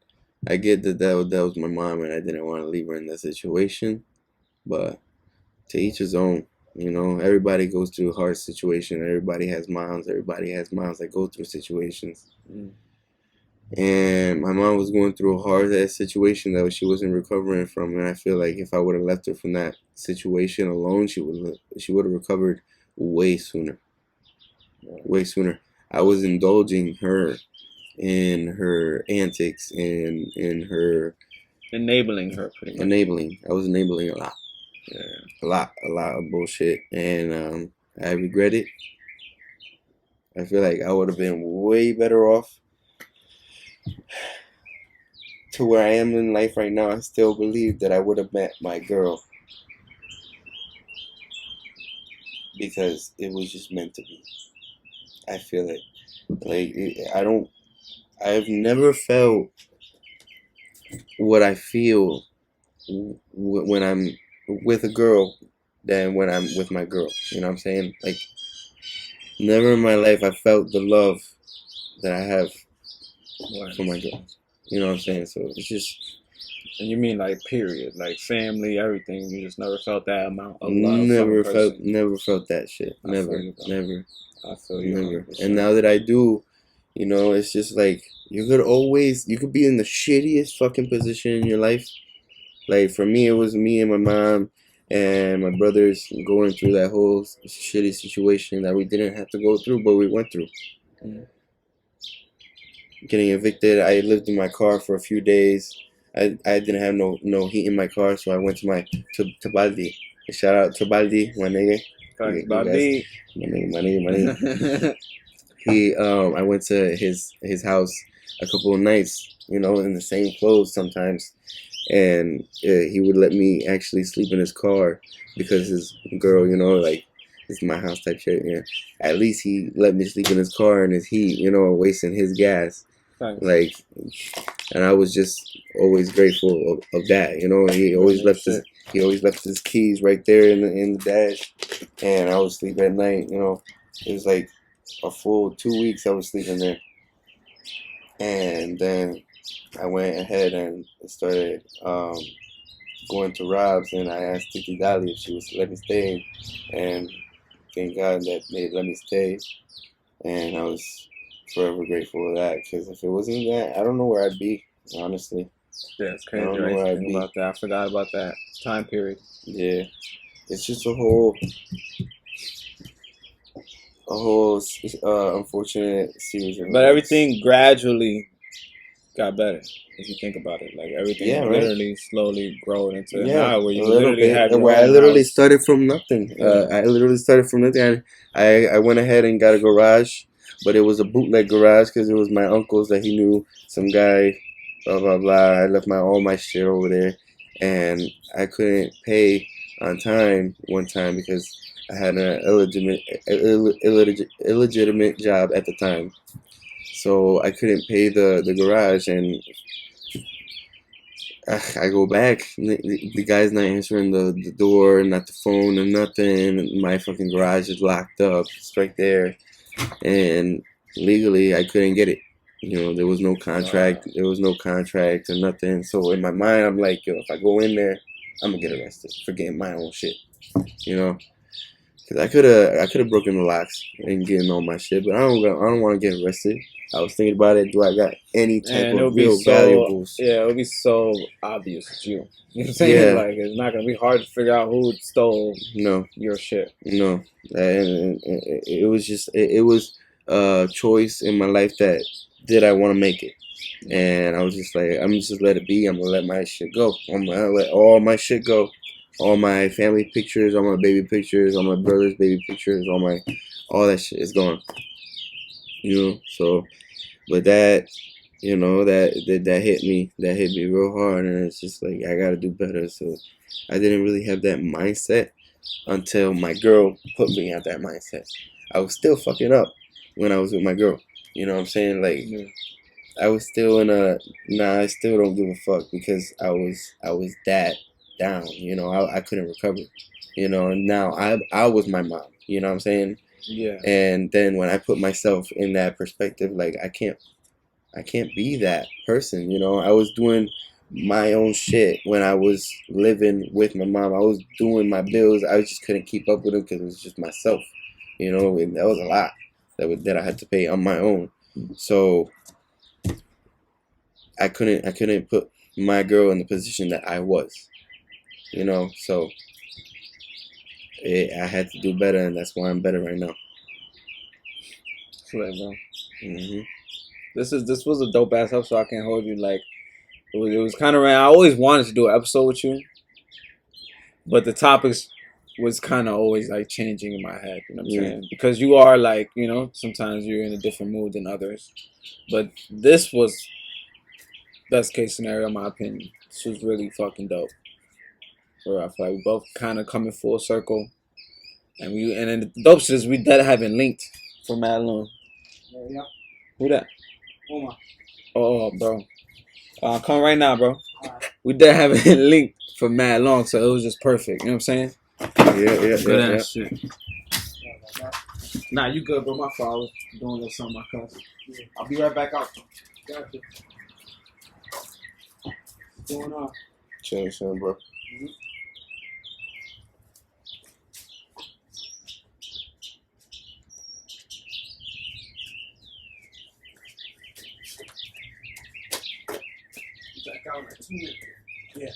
I get that was my mom, and I didn't want to leave her in that situation, but to each his own. You know, everybody goes through a hard situation. Everybody has moms. Everybody has moms that go through situations. Mm. And my mom was going through a hard ass situation that she wasn't recovering from, and I feel like if I would have left her from that situation alone, she would have recovered way sooner. Way sooner. I was indulging her in her antics and in her Enabling her, pretty much. enabling. I was enabling a lot. Yeah. A lot of bullshit, and I regret it. I feel like I would have been way better off to where I am in life right now. I still believe that I would have met my girl because it was just meant to be. I feel it. I've never felt what I feel when I'm with a girl than when I'm with my girl. You know what I'm saying? Like, never in my life I felt the love that I have for my girl. You know what I'm saying? So it's just. And you mean like period, like family, everything. You just never felt that amount of love from a person. Never felt that shit. I Never. I feel you. Never. 100%. And now that I do, you know, it's just like you could be in the shittiest fucking position in your life. Like, for me, it was me and my mom and my brothers going through that whole shitty situation that we didn't have to go through, but we went through. Getting evicted, I lived in my car for a few days. I didn't have no heat in my car, so I went to Baldi. Shout out to Baldi, my nigga. Baldi. My nigga. I went to his house a couple of nights, you know, in the same clothes sometimes, and he would let me actually sleep in his car because his girl, like it's my house type shit. Yeah, at least he let me sleep in his car in his heat, wasting his gas. Thanks. Like, and I was just always grateful of that. He always left his keys right there in the dash, and I would sleep at night. It was like a full 2 weeks I was sleeping there, and then I went ahead and started going to Rob's, and I asked Titi Dali if she was let me stay, and thank God that they let me stay, and I was forever grateful of that, because if it wasn't that, I don't know where I'd be, honestly. Yeah, it's I crazy, don't know right? where I'd Think be. about that. I forgot about that time period. Yeah, it's just a whole unfortunate series of But events. everything gradually got better if you think about it. Like everything Yeah, right. literally slowly growed into Yeah, now where a you little literally bit. have your Where I own literally house. started from nothing. Yeah. I literally started from nothing. I went ahead and got a garage, but it was a bootleg garage because it was my uncle's that he knew some guy. Blah blah blah. I left all my shit over there, and I couldn't pay on time one time because I had an illegitimate job at the time, so I couldn't pay the garage, and I go back. The guy's not answering the door, not the phone, or nothing. My fucking garage is locked up. It's right there, and legally I couldn't get it. There was no contract. There was no contract or nothing. So in my mind, I'm like, yo, if I go in there, I'm gonna get arrested for getting my own shit. Because I could have broken the locks and getting all my shit, but I don't want to get arrested. I was thinking about it. Do I got any type And it'll of be real so valuables? yeah, it'll be so obvious it's you. You know what I'm saying? Yeah. Like it's not gonna be hard to figure out who stole No. your shit. No, and it was just it was a choice in my life that did I want to make it, and I was just like, I'm just let it be. I'm gonna let my shit go. I'm gonna let all my shit go, all my family pictures, all my baby pictures, all my brother's baby pictures, all that shit is gone. So, but that that hit me real hard, and it's just like I gotta do better. So I didn't really have that mindset until my girl put me at that mindset. I was still fucking up when I was with my girl. You know what I'm saying? Like I was still I still don't give a fuck because I was that down. I couldn't recover. And now I was my mom. You know what I'm saying? Yeah. And then when I put myself in that perspective, like I can't be that person. I was doing my own shit when I was living with my mom. I was doing my bills. I just couldn't keep up with them because it was just myself. And that was a lot that I had to pay on my own. So I couldn't put my girl in the position that I was. So I had to do better, and that's why I'm better right now. Swear, bro. hmm This was a dope ass episode. I can't hold you. Like it was kind of random. I always wanted to do an episode with you, but the topics was kind of always like changing in my head. You know what I'm saying? Because you are like, sometimes you're in a different mood than others. But this was best case scenario in my opinion. This was really fucking dope. So I feel like we both kind of coming full circle, and then the dope shit is we dead haven't linked for mad long. Yeah. Who that? Oma. Oh, bro. Come right now, bro. Alright. We dead haven't linked for mad long, so it was just perfect. You know what I'm saying? Good ass shit. Nah, you good, bro. My fault. I was doing a little something my cousin. Yeah. I'll be right back out. Gotcha. What's going on? Chilling, bro. Back out in like 2 minutes. Yeah.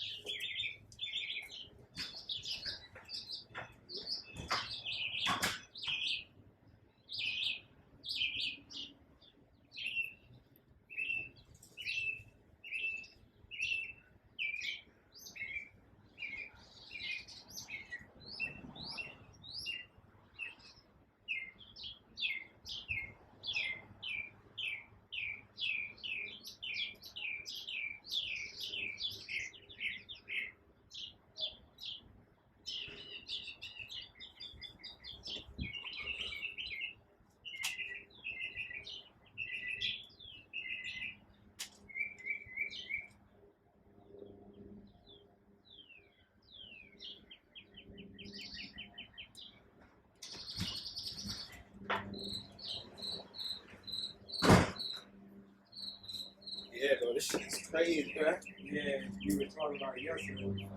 This shit's crazy, right? Yeah, you were talking about it yesterday.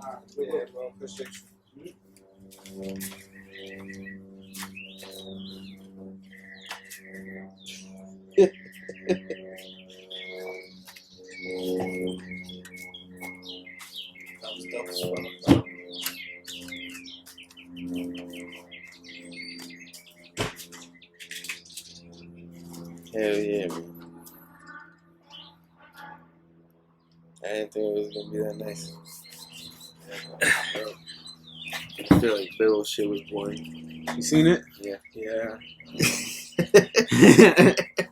Alright, good work, bro. Appreciate you. That was dope as fuck. Hell yeah, man. I didn't think it was gonna be that nice. I feel like Bill shit was boring. You seen it? Yeah. Yeah.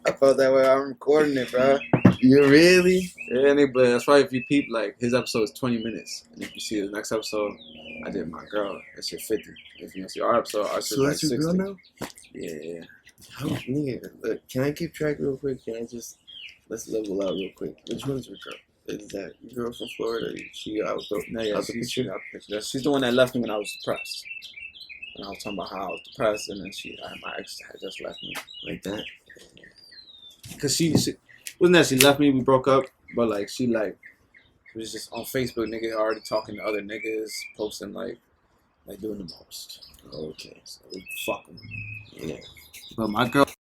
I felt that way. I'm recording it, bro. You really? Yeah, but that's why if you peep, like, his episode is 20 minutes. And if you see the next episode, I did my girl. That shit 50. If you see our episode, our shit's So like that's your 60. girl now? Yeah. How, nigga, look, can I keep track real quick? Can I just, let's level out real quick. Which one's your girl? Is that your girl from Florida? She out the, No, yeah, out the she's, picture? she's the one that left me when I was depressed. And I was talking about how I was depressed, and then my ex had just left me. Like that? Cause she wasn't that she left me, we broke up, but like she was just on Facebook, nigga already talking to other niggas, posting like doing the most. Okay. So fuck 'em. Yeah. But my girl